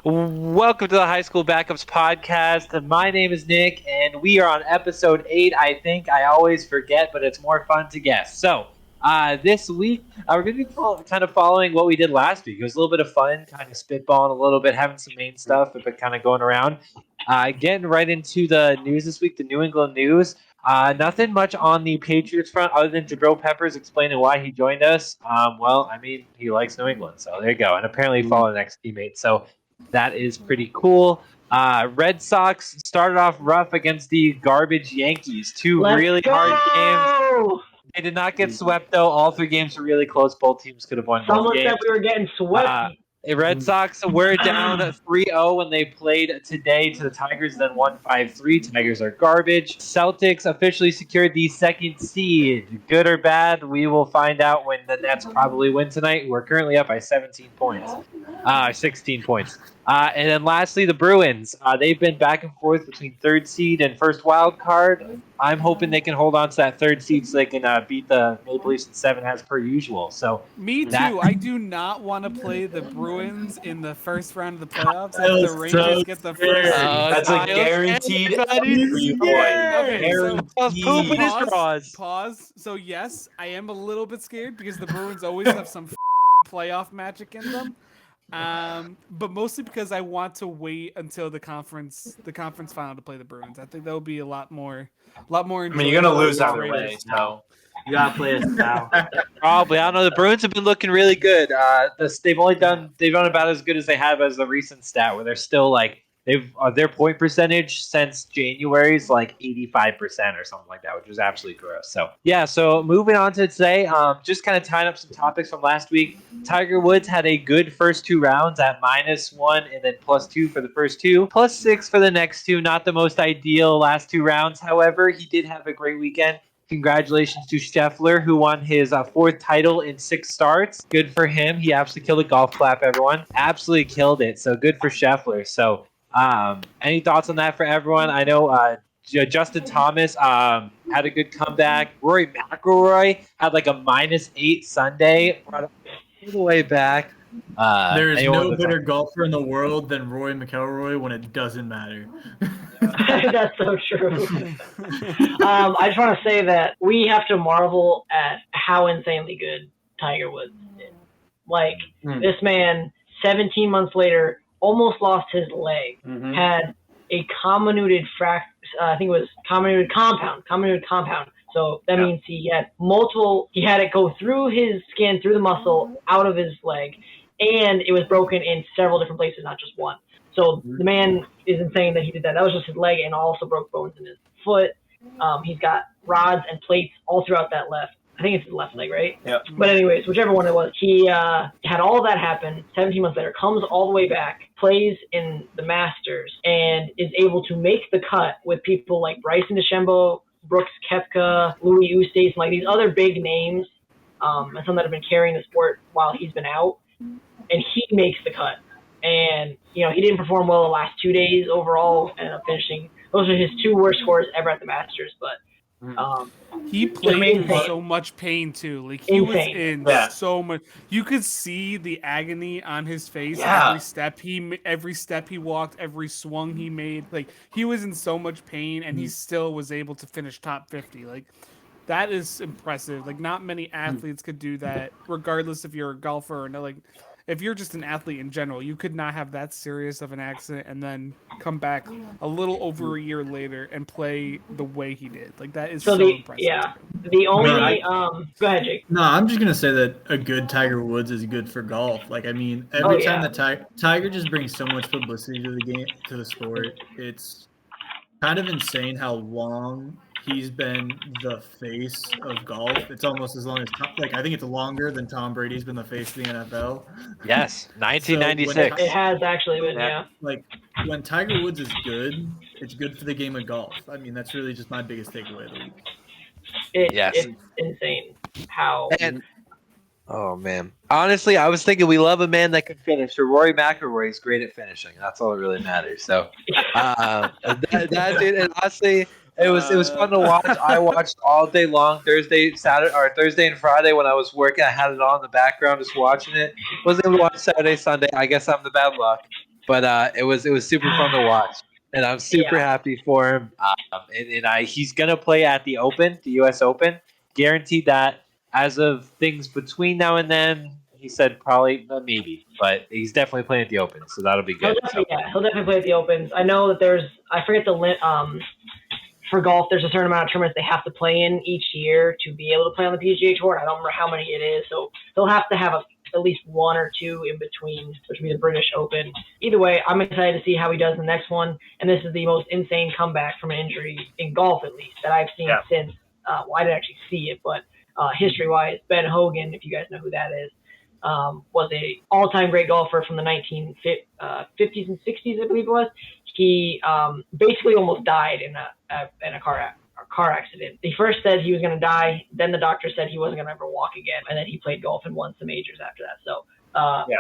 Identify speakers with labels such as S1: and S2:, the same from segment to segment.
S1: Welcome to the High School Backups Podcast. My name is Nick, and we are on episode 8. I think I always forget, but it's more fun to guess. So, this week, we're going to be kind of following what we did last week. It was a little bit of fun, kind of spitballing a little bit, having some main stuff, but kind of going around. Getting right into the news this week, the New England news. Nothing much on the Patriots front other than Jabril Peppers explaining why he joined us. He likes New England, so there you go. And apparently following an ex-teammate. So, that is pretty cool. Red Sox started off rough against the garbage Yankees. Hard games. They did not get swept, though. All 3 games were really close. Both teams could have won both games.
S2: Someone said we were getting swept.
S1: Red Sox were down 3-0 when they played today to the Tigers, then won 5-3. Tigers are garbage. Celtics officially secured the 2nd seed. Good or bad, we will find out when the Nets probably win tonight. We're currently up by 16 points. And then lastly, the Bruins. They've been back and forth between 3rd seed and first wild card. I'm hoping they can hold on to that 3rd seed so they can beat the Maple Leafs in 7 as per usual. So
S3: me too. I do not want to play the Bruins in the first round of the playoffs. If the Rangers get the first,
S4: that's a guaranteed.
S3: Pause. So yes, I am a little bit scared because the Bruins always have some playoff magic in them. But mostly because I want to wait until the conference final to play the Bruins. I think that would be a lot more.
S4: I mean, you're gonna lose either way, so
S2: You gotta play us now.
S1: Probably. I don't know. The Bruins have been looking really good. They've done about as good as they have as the recent stat, where they're still like their point percentage since January is like 85% or something like that, which is absolutely gross. So yeah. So moving on to today, just kind of tying up some topics from last week. Tiger Woods had a good first 2 rounds at -1 and then +2 for the first 2, +6 for the next 2. Not the most ideal last 2 rounds. However, he did have a great weekend. Congratulations to Scheffler, who won his 4th title in 6 starts. Good for him. He absolutely killed a golf clap, everyone. Absolutely killed it. So good for Scheffler. So any thoughts on that for everyone? I know Justin Thomas had a good comeback. Rory McIlroy had like a -8 Sunday. Brought it all the way back.
S4: There is no better golfer in the world than Rory McIlroy when it doesn't matter.
S2: That's so true. I just want to say that we have to marvel at how insanely good Tiger Woods is. Like, this man, 17 months later, almost lost his leg, had a comminuted compound. So that means he had it go through his skin, through the muscle, out of his leg, and it was broken in several different places, not just one. So the man is insane that he did that. That was just his leg, and also broke bones in his foot. He's got rods and plates all throughout that left. I think it's his left leg, right?
S4: Yeah.
S2: But anyways, whichever one it was, he had all of that happen. 17 months later, comes all the way back, plays in the Masters, and is able to make the cut with people like Bryson DeChambeau, Brooks Koepka, Louis Oosthuizen, like these other big names, and some that have been carrying the sport while he's been out, and he makes the cut. And, he didn't perform well the last 2 days overall, and finishing. Those are his 2 worst scores ever at the Masters, but
S3: he played in so much pain too. Like he was in so much. You could see the agony on his face.
S4: Yeah.
S3: Every step he walked, every swung he made. Like he was in so much pain, and he still was able to finish top 50. Like that is impressive. Like not many athletes could do that, regardless if you're a golfer or no. Like if you're just an athlete in general, you could not have that serious of an accident and then come back a little over a year later and play the way he did. Like that is so impressive.
S2: Yeah. The only go ahead, Jake.
S4: No, I'm just gonna say that a good Tiger Woods is good for golf. Like I mean, every time the Tiger just brings so much publicity to the game, to the sport. It's kind of insane how long he's been the face of golf. It's almost as long as I think it's longer than Tom Brady's been the face of the NFL.
S1: Yes, 1996.
S2: It has actually been, yeah.
S4: Like when Tiger Woods is good, it's good for the game of golf. I mean, that's really just my biggest takeaway of the week.
S2: It's insane how.
S1: Oh man! Honestly, I was thinking we love a man that can finish. So Rory McIlroy is great at finishing. That's all that really matters. So that's it. And honestly, it was fun to watch. I watched all day long Thursday and Friday when I was working. I had it on in the background, just watching it. Wasn't able to watch Saturday, Sunday. I guess I'm the bad luck. But it was super fun to watch, and I'm super happy for him. He's gonna play at the Open, the U.S. Open, guaranteed that. As of things between now and then, he said probably maybe, but he's definitely playing at the Open, so that'll be good.
S2: He'll definitely play at the Opens. I know that I forget for golf, there's a certain amount of tournaments they have to play in each year to be able to play on the PGA Tour. I don't remember how many it is, so they'll have to have at least one or two in between, which will be the British Open. Either way, I'm excited to see how he does in the next one, and this is the most insane comeback from an injury in golf, at least, that I've seen since. I didn't actually see it, but history-wise, Ben Hogan, if you guys know who that is, was a all-time great golfer from the 1950s and 60s, I believe it was. He basically almost died in a car accident. He first said he was going to die, then the doctor said he wasn't going to ever walk again, and then he played golf and won some majors after that. So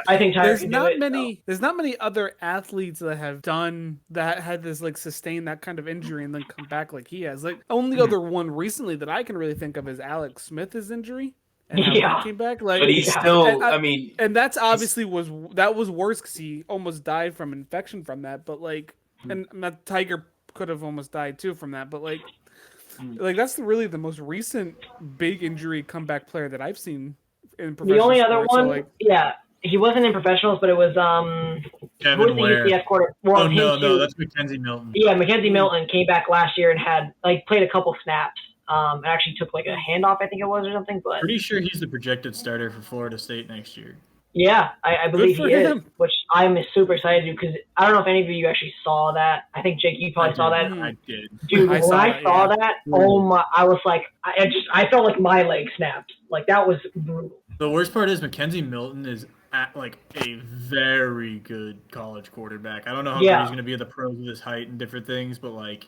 S2: I think Tiger can do it.
S3: There's not many other athletes that have done that, had this like sustain that kind of injury and then come back like he has. Like only other one recently that I can really think of is Alex Smith's injury. And how he came back, like,
S5: but he's still.
S3: And that's obviously was worse because he almost died from infection from that. But like, and Tiger could have almost died too from that. But like that's really the most recent big injury comeback player that I've seen in professional.
S2: The only other
S3: sports,
S2: one, he wasn't in professionals, but it was
S4: Kevin Ware.
S2: No,
S4: that's Mackenzie Milton.
S2: Yeah, Mackenzie Milton came back last year and had played a couple snaps. And actually took like a handoff, I think it was, or something. But
S4: pretty sure he's the projected starter for Florida State next year.
S2: Yeah, I believe he is, which I'm super excited to, because I don't know if any of you actually saw that. I think Jake, you probably saw that.
S4: I did.
S2: Dude, when I saw that, oh my! I was like, I felt like my leg snapped. Like that was brutal.
S4: The worst part is Mackenzie Milton is at like a very good college quarterback. I don't know how good he's going to be at the pros with his height and different things, but like.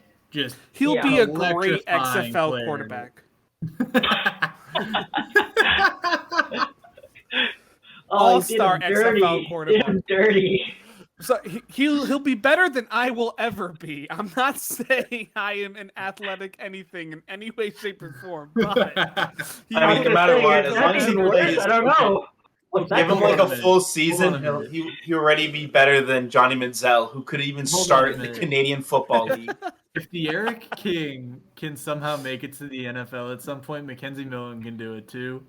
S3: He'll be a great XFL quarterback. All-star XFL quarterback.
S2: Dirty.
S3: So he'll be better than I will ever be. I'm not saying I am an athletic anything in any way, shape, or form. But
S5: no matter what, as long as he plays,
S2: I don't know.
S5: Give him like a full season, he'll already be better than Johnny Manziel, who could even start in the Canadian Football League.
S4: If De'Aaron King can somehow make it to the NFL at some point, Mackenzie Milton can do it too.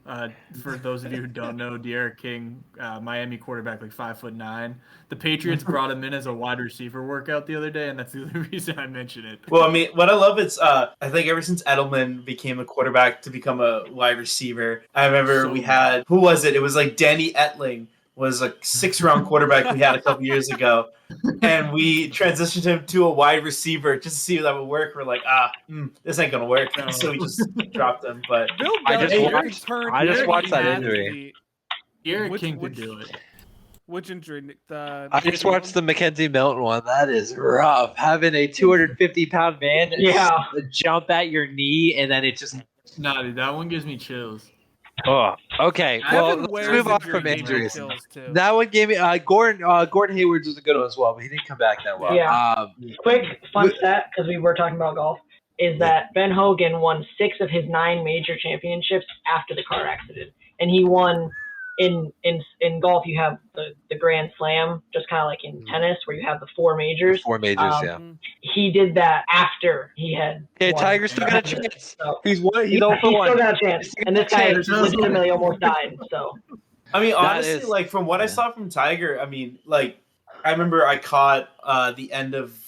S4: For those of you who don't know, De'Aaron King, Miami quarterback, like 5'9". The Patriots brought him in as a wide receiver workout the other day, and that's the only reason I mention it.
S5: Well, I mean, what I love is I think ever since Edelman became a quarterback to become a wide receiver, I remember we had, who was it? It was like Danny Etling was a 6th-round quarterback we had a couple years ago. And we transitioned him to a wide receiver just to see if that would work. We're like, this ain't going to work. So we just dropped him. But
S1: I just watched that injury.
S4: De'Aaron King could do it.
S3: Which injury?
S1: I just watched the Mackenzie Milton one. That is rough. Having a 250-pound man jump at your knee, and then it just...
S4: Nah, dude, that one gives me chills.
S1: Oh, okay. Well, let's move on from injuries. That one gave me Gordon Hayward's was a good one as well, but he didn't come back that well.
S2: Yeah. Quick fun stat, because we were talking about golf, is that Ben Hogan won 6 of his 9 major championships after the car accident, and he won. In golf, you have the Grand Slam, just kind of like in tennis, where you have the 4 majors.
S1: 4 majors,
S2: He did that after he had.
S1: Yeah, Tiger's still got a chance. So, he's still
S2: got a chance, and this guy legitimately almost died. So,
S5: I mean, honestly, like from what I saw from Tiger, I mean, like I remember I caught the end of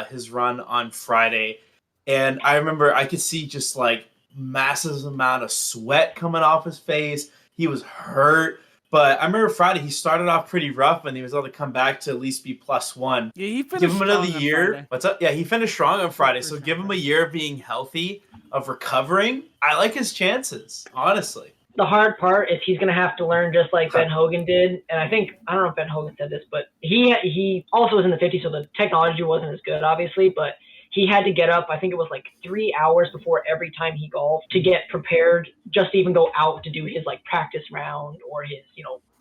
S5: his run on Friday, and I remember I could see just like massive amount of sweat coming off his face. He was hurt. But I remember Friday, he started off pretty rough, and he was able to come back to at least be +1.
S3: Yeah, he finished
S5: give him another
S3: strong
S5: year.
S3: on Friday.
S5: What's up? Yeah, he finished strong on Friday. So give him a year of being healthy, of recovering. I like his chances, honestly.
S2: The hard part is he's going to have to learn just like Ben Hogan did. And I don't know if Ben Hogan said this, but he also was in the 50s, so the technology wasn't as good, obviously. But he had to get up, I think it was like 3 hours before every time he golfed to get prepared, just to even go out to do his like practice round or his,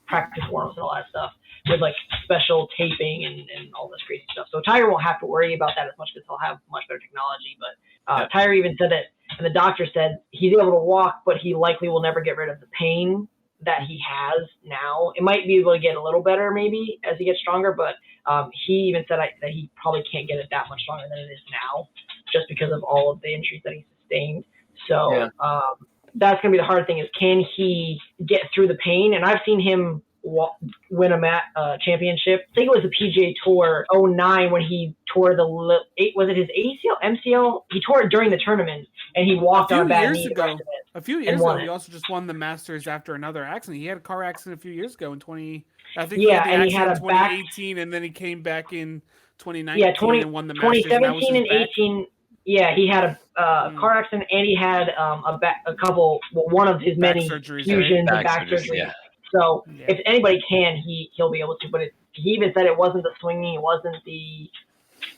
S2: practice warm-ups and all that stuff with like special taping and all this crazy stuff. So Tiger won't have to worry about that as much because he'll have much better technology. But Tiger even said that, and the doctor said he's able to walk, but he likely will never get rid of the pain that he has now. It might be able to get a little better maybe as he gets stronger, but he even said that he probably can't get it that much stronger than it is now, just because of all of the injuries that he sustained. So that's going to be the hard thing, is can he get through the pain? And I've seen him win a championship. I think it was the PGA Tour 09 when he tore was it his ACL, MCL? He tore it during the tournament, and he walked on a bad knee.
S3: A few years ago, he also just won the Masters after another accident. He had a car accident a few years ago in 20. I think
S2: and he had a
S3: 2018, and then he came back in 2019 and won the Masters.
S2: 2017 and 18. Yeah, he had a car accident, and he had one of his many fusions and back surgery. Yeah. So if anybody can, he'll be able to. But he even said it wasn't the swinging, it wasn't the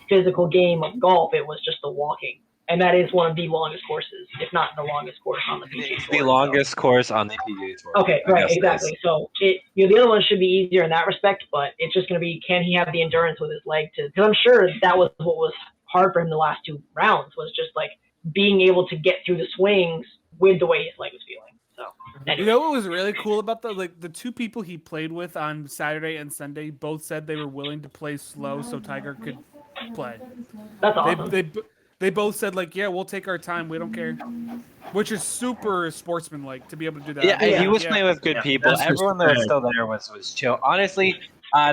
S2: physical game of golf. It was just the walking, and that is one of the longest courses, if not the longest course on the PGA Tour.
S1: It's the longest course on the PGA Tour.
S2: Okay, right, exactly. So the other one should be easier in that respect, but it's just going to be, can he have the endurance with his leg to? Because I'm sure that was what was hard for him the last two rounds, was just like being able to get through the swings with the way his leg was feeling. So anyway.
S3: You know what was really cool about the two people he played with on Saturday and Sunday both said they were willing to play slow so Tiger could play.
S2: That's awesome.
S3: They both said, like, yeah, we'll take our time, we don't care, which is super sportsmanlike to be able to do that.
S1: Yeah, he was playing with good people. Everyone that was still there was chill. Honestly,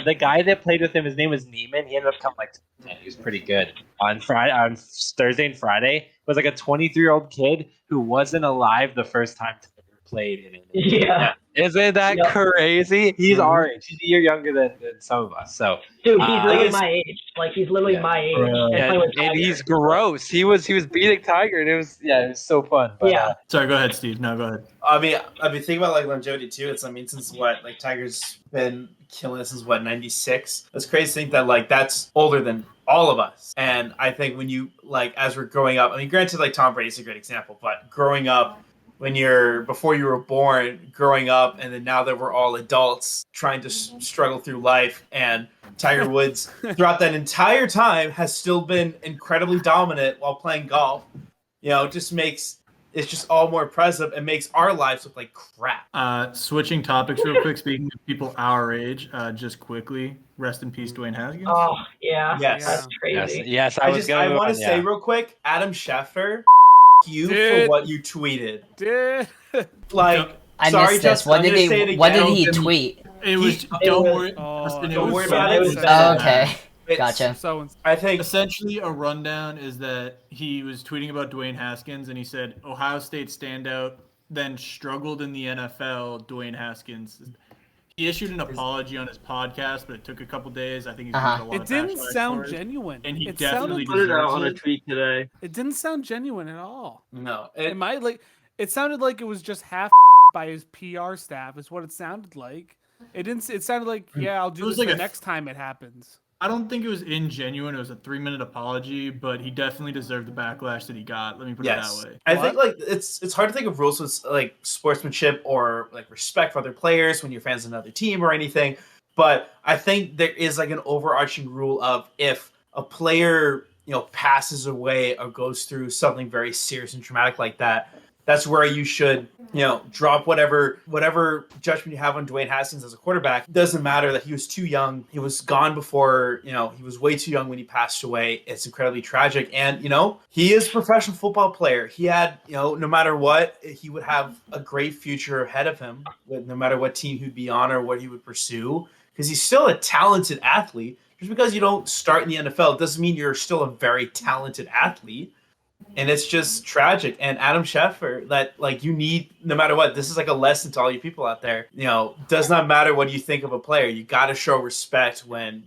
S1: the guy that played with him, his name was Neiman. He ended up coming like 10. He was pretty good on Thursday and Friday. Was like a 23-year-old kid who wasn't alive the first time Tiger played in it.
S2: Yeah.
S1: Isn't that crazy? He's our age. He's a year younger than some of us. So,
S2: dude, he's literally my age. Like, he's literally my age.
S1: And he's gross. He was beating Tiger, and it was so fun. But,
S4: sorry, go ahead, Steve. No, go ahead.
S5: I mean, think about like longevity too. It's since what, like Tiger's been killing it since what, 96. That's crazy to think that like that's older than all of us. And I think when you like, as we're growing up, I mean, granted, like Tom Brady's a great example, but growing up, before you were born, growing up, and then now that we're all adults trying to struggle through life, and Tiger Woods throughout that entire time has still been incredibly dominant while playing golf. It just makes it's just all more impressive and makes our lives look like crap.
S4: Switching topics real quick, speaking of people our age, just quickly, rest in peace, Dwayne Haskins.
S2: Oh, yeah.
S5: Yes.
S2: That's crazy.
S1: Yes,
S5: I want to say real quick, Adam Schefter, you for what you tweeted. Like,
S6: I
S5: sorry,
S6: missed this. What did he tweet?
S4: It was don't worry about it.
S6: Oh, okay. Gotcha.
S5: So I think
S4: essentially a rundown is that he was tweeting about Dwayne Haskins, and he said Ohio State standout, then struggled in the NFL. Dwayne Haskins. He issued an apology on his podcast, but it took a couple days. I think he's a lot
S3: It didn't sound genuine.
S4: And he definitely
S7: put it out on a tweet today.
S3: It didn't sound genuine at all.
S5: No.
S3: It sounded like it was just half by his PR staff is what it sounded like. It sounded like, I'll do this the next time it happens.
S4: I don't think it was ingenuine. It was a 3-minute apology, but he definitely deserved the backlash that he got. Let me put it that way.
S5: I think like it's hard to think of rules with like sportsmanship or like respect for other players when you're fans of another team or anything. But I think there is like an overarching rule of if a player, passes away or goes through something very serious and traumatic like that, that's where you should, drop whatever judgment you have on Dwayne Haskins as a quarterback. It doesn't matter that he was too young. He was gone before, he was way too young when he passed away. It's incredibly tragic. And, he is a professional football player. He had, no matter what, he would have a great future ahead of him, no matter what team he'd be on or what he would pursue, because he's still a talented athlete. Just because you don't start in the NFL doesn't mean you're still a very talented athlete. And it's just tragic. And Adam Schefter, that like you need, no matter what, this is like a lesson to all you people out there. Does not matter what you think of a player. You got to show respect when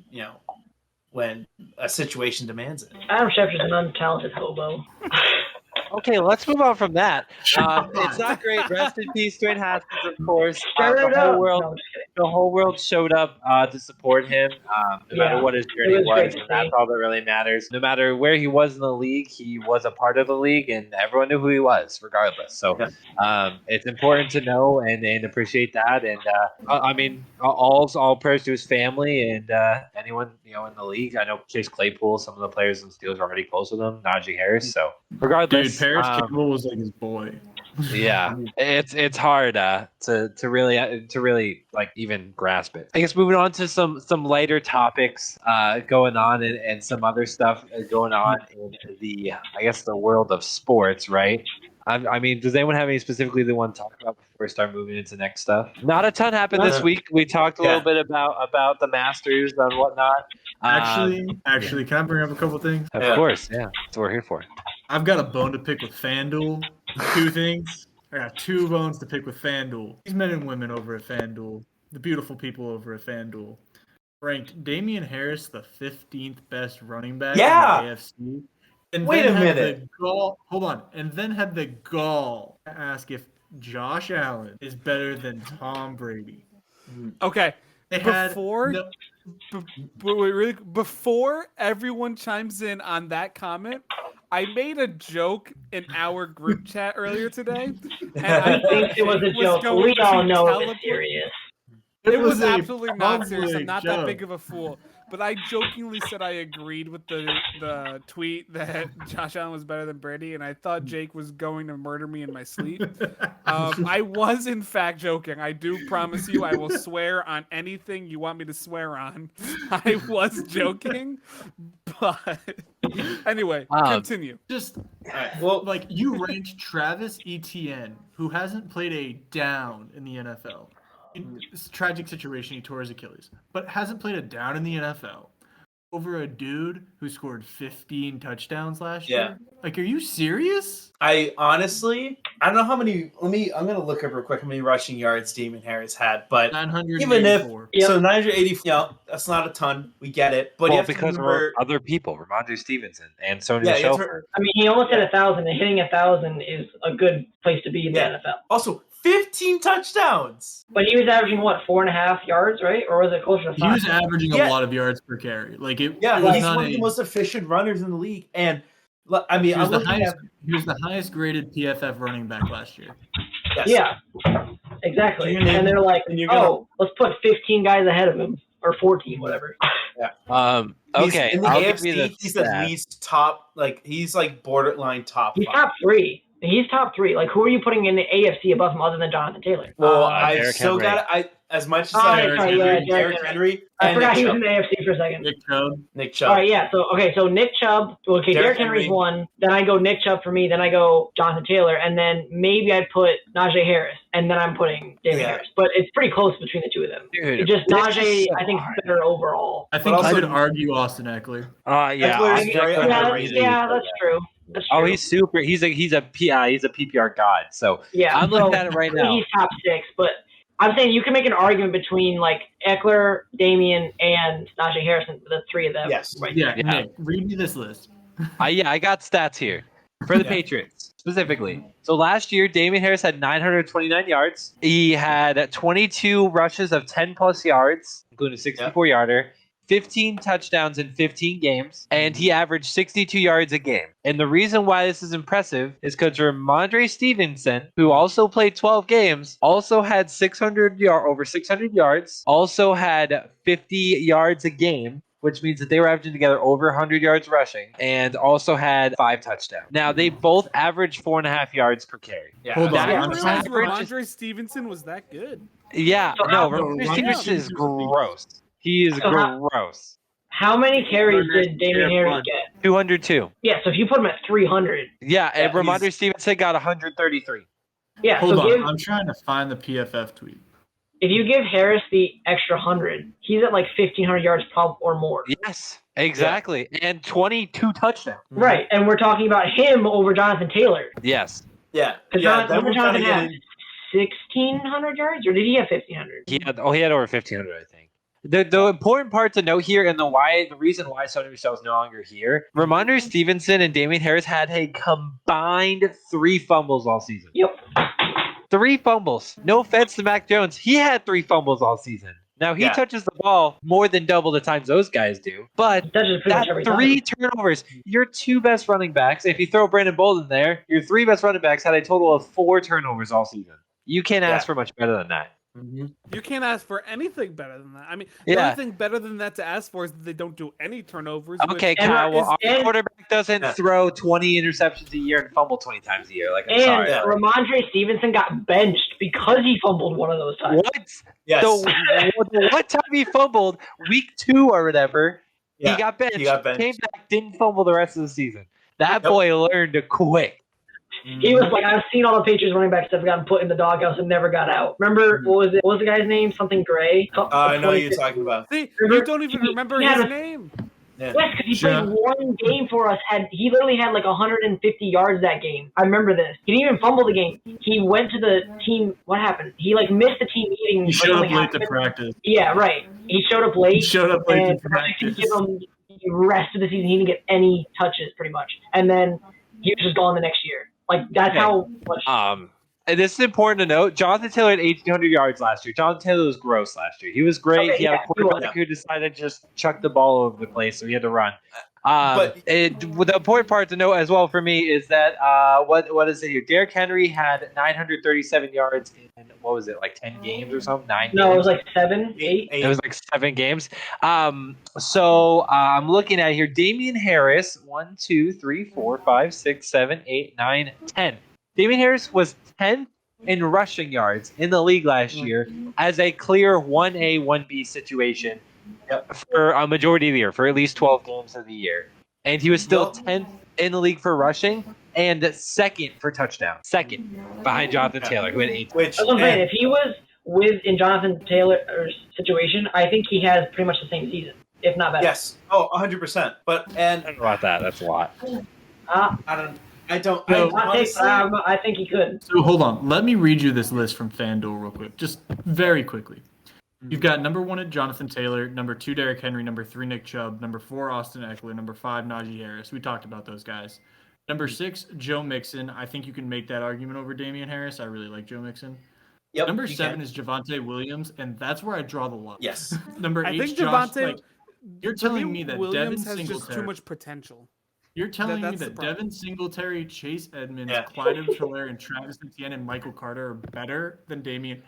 S5: a situation demands it.
S2: Adam Schefter's an untalented hobo.
S1: Okay, let's move on from that. It's not great. Rest in peace, Dwayne Haskins, of course. The whole world showed up to support him, no matter what his journey was. And that's all that really matters. No matter where he was in the league, he was a part of the league, and everyone knew who he was, regardless. So it's important to know and appreciate that. And I mean, all prayers to his family and anyone in the league. I know Chase Claypool, some of the players in Steelers are already close with him. Najee Harris. So regardless.
S4: Dude, Paris Campbell was like his boy.
S1: Yeah, it's hard to really like even grasp it. I guess moving on to some lighter topics going on and some other stuff going on in the world of sports, right? I mean, does anyone have any specifically they want to talk about before we start moving into next stuff? Not a ton happened this week. We talked a little bit about the Masters and whatnot.
S4: Actually, can I bring up a couple things?
S1: Of course, yeah. That's what we're here for.
S4: I've got a bone to pick with FanDuel. Two things. I got 2 bones to pick with FanDuel. These men and women over at FanDuel, the beautiful people over at FanDuel, ranked Damian Harris the 15th best running back in the AFC. And
S5: wait a minute.
S4: Hold on. And then had the gall to ask if Josh Allen is better than Tom Brady.
S3: Okay. Before everyone chimes in on that comment, I made a joke in our group chat earlier today. And I
S2: think it was a joke. We all know it was serious.
S3: It was absolutely not serious. I'm not that big of a fool. But I jokingly said I agreed with the tweet that Josh Allen was better than Brady, and I thought Jake was going to murder me in my sleep. I was, in fact, joking. I do promise you I will swear on anything you want me to swear on. I was joking, but anyway, continue.
S4: Just, like, you ranked Travis Etienne, who hasn't played a down in the NFL. It's a tragic situation. He tore his Achilles, but hasn't played a down in the NFL over a dude who scored 15 touchdowns last year. Like, are you serious?
S5: I honestly, I don't know how many. I'm gonna look up real quick how many rushing yards Damian Harris had, but
S4: 984.
S5: So 980, that's not a ton. We get it, but you have
S1: because
S5: to remember
S1: other people, Ramondre Stevenson and Sonia Shelfer.
S2: I mean, he almost hit 1,000, and hitting 1,000 is a good place to be in the NFL.
S5: Also, 15 touchdowns.
S2: But he was averaging, 4.5 yards, right? Or was it closer to 5?
S4: He was averaging a lot of yards per carry. Like, it was
S5: he's one of the most efficient runners in the league. And, I mean,
S4: he was the highest graded PFF running back last year.
S2: Yes. Yeah, exactly. And they're like, let's put 15 guys ahead of him. Or 14, whatever.
S1: Yeah. Okay.
S5: In the AFC, he's at least top, he's borderline top 5.
S2: He's top 3. He's top 3. Like, who are you putting in the AFC above him other than Jonathan Taylor?
S5: Well, I still got it. As much as Derrick Henry.
S2: I forgot he was in the AFC for a second.
S5: Nick Chubb.
S2: All right, yeah. So Nick Chubb. Okay, Derrick Henry's 1. Then I go Nick Chubb for me. Then I go Jonathan Taylor, and then maybe I'd put Najee Harris, and then I'm putting Damian Harris. But it's pretty close between the two of them. Dude, it's just Najee, I think, is better overall.
S4: I think I would argue Austin Eckler.
S2: Yeah, that's true.
S1: Oh, he's super. He's a PPR god. So I'm looking at it right now.
S2: He's top 6, but I'm saying you can make an argument between Eckler, Damian, and Najee Harrison, the 3 of them.
S5: Yes.
S2: Right.
S4: Yeah. Nick, read me this list.
S1: I got stats here for the Patriots specifically. So last year, Damian Harris had 929 yards. He had 22 rushes of 10 plus yards, including a 64-yarder. 15 touchdowns in 15 games, and he averaged 62 yards a game. And the reason why this is impressive is because Ramondre Stevenson, who also played 12 games, also had over 600 yards, also had 50 yards a game, which means that they were averaging together over 100 yards rushing, and also had 5 touchdowns. Now, they both averaged 4.5 yards per carry.
S3: Yeah. Hold on. I didn't realize Ramondre Stevenson was that good.
S1: Yeah, Ramondre Stevenson is gross. He is gross.
S2: How many carries did Damian Harris get?
S1: 202.
S2: Yeah, so if you put him at 300.
S1: Yeah, and Ramondre Stevenson got 133.
S2: Yeah,
S4: Hold on. I'm trying to find the PFF tweet.
S2: If you give Harris the extra 100, he's at 1,500 yards or more.
S1: Yes, exactly. Yeah. And 22 touchdowns.
S2: Right, and we're talking about him over Jonathan Taylor.
S1: Yes.
S5: Yeah.
S2: Because Jonathan had 1,600 yards, or did he have 1,500?
S1: He had over 1,500, I think. The important part to note here, and the reason why Sony Michel is no longer here, Ramondre Stevenson and Damian Harris had a combined 3 fumbles all season.
S2: Yep.
S1: 3 fumbles. No offense to Mac Jones. He had 3 fumbles all season. Now, he touches the ball more than double the times those guys do. But that's 3 turnovers. Your 2 best running backs, if you throw Brandon Bolden there, your 3 best running backs had a total of 4 turnovers all season. You can't ask for much better than that.
S3: You can't ask for anything better than that. I mean, the
S1: Yeah.
S3: only thing better than that to ask for is that they don't do any turnovers.
S1: Okay,
S3: which
S1: Kyle. Well,
S3: is-
S1: our quarterback doesn't throw 20 interceptions a year and fumble 20 times a year. Like, I'm
S2: And
S1: sorry.
S2: Ramondre Stevenson got benched because he fumbled one of those times.
S1: What?
S5: Yes.
S1: The one time he fumbled, week 2 or whatever,
S5: Yeah,
S1: he got benched.
S5: he got benched.
S1: Came back, didn't fumble the rest of the season. That boy learned to quick.
S2: He was like, I've seen all the Patriots running backs that have gotten put in the doghouse and never got out. Remember, what was the guy's name? Something Gray?
S5: I know what you're talking about.
S3: See, you don't even remember his name.
S5: Yeah.
S2: Yes, because he played one game for us. He literally had like 150 yards that game. I remember this. He didn't even fumble the game. He went to the team. What happened? He like missed the team meeting.
S4: He showed up late to practice.
S2: Yeah, right. He showed up late.
S4: He showed up late
S2: and
S4: to practice.
S2: give him the rest of the season. He didn't get any touches, pretty much. And then he was just gone the next year. Like that's how much.
S1: And this is important to note. Jonathan Taylor had 1,800 yards last year. Jonathan Taylor was gross last year. He was great.
S2: Okay,
S1: he had a quarterback who decided to just chuck the ball over the place, so he had to run. The important part to note as well for me is that what is it here? Derrick Henry had 937 yards in what was it, like 10 games or something? 9
S2: No,
S1: games?
S2: it was like 7, 8.
S1: It was like 7 games. So I'm looking at here. Damian Harris, 1, 2, 3, 4, 5, 6, 7, 8, 9, 10. Damian Harris was 10th in rushing yards in the league last year as a clear 1A, 1B situation for a majority of the year, for at least 12 games of the year. And he was still 10th in the league for rushing and 2nd for touchdown. 2nd behind Jonathan Taylor, who had 8.
S2: That's what I'm saying. If he was in Jonathan Taylor's situation, I think he has pretty much the same season, if not better.
S5: Yes. Oh, 100%. But
S1: I don't know about that. That's a lot.
S5: I
S2: think he could.
S4: So hold on. Let me read you this list from FanDuel real quick. Just very quickly. You've got number 1 at Jonathan Taylor, number 2 Derrick Henry, number 3 Nick Chubb, number 4 Austin Eckler, number 5 Najee Harris. We talked about those guys. Number 6 Joe Mixon. I think you can make that argument over Damian Harris. I really like Joe Mixon.
S5: Yep,
S4: number 7 is Javonte Williams, and that's where I draw the line.
S5: Yes.
S4: Number 8
S3: I think
S4: Josh,
S3: Javonte.
S4: you're telling me that
S3: Williams
S4: Devin
S3: has
S4: Singletary
S3: just too much potential.
S4: You're telling me
S3: That's the
S4: that
S3: problem.
S4: Devin Singletary, Chase Edmonds, Clyde Edwards-Helaire, and Travis Etienne and Michael Carter are better than Damian.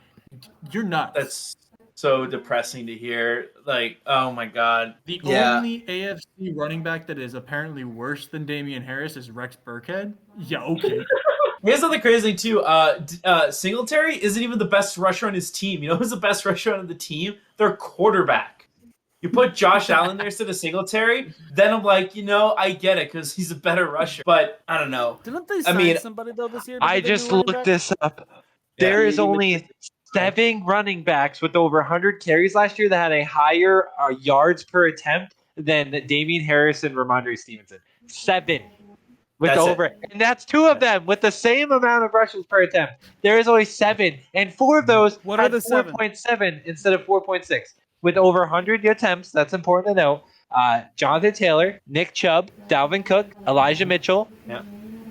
S4: You're nuts.
S5: That's so depressing to hear. Like, oh my God.
S4: The only AFC running back that is apparently worse than Damian Harris is Rex Burkhead. Yeah, okay.
S5: Here's something crazy too. Singletary isn't even the best rusher on his team. You know who's the best rusher on the team? Their quarterback. You put Josh Allen there instead of Singletary, then I'm like, I get it because he's a better rusher. But I don't know.
S3: Didn't they sign somebody though this year?
S1: I just looked this up. There is only 7 running backs with over 100 carries last year that had a higher yards per attempt than Damian Harris and Ramondre Stevenson. 7 with and that's 2 of them with the same amount of rushes per attempt. There is only 7, and 4 of those
S3: What are the
S1: 4.7 instead of 4.6 with over 100 attempts. That's important to know. Jonathan Taylor, Nick Chubb, Dalvin Cook, Elijah Mitchell. Yeah.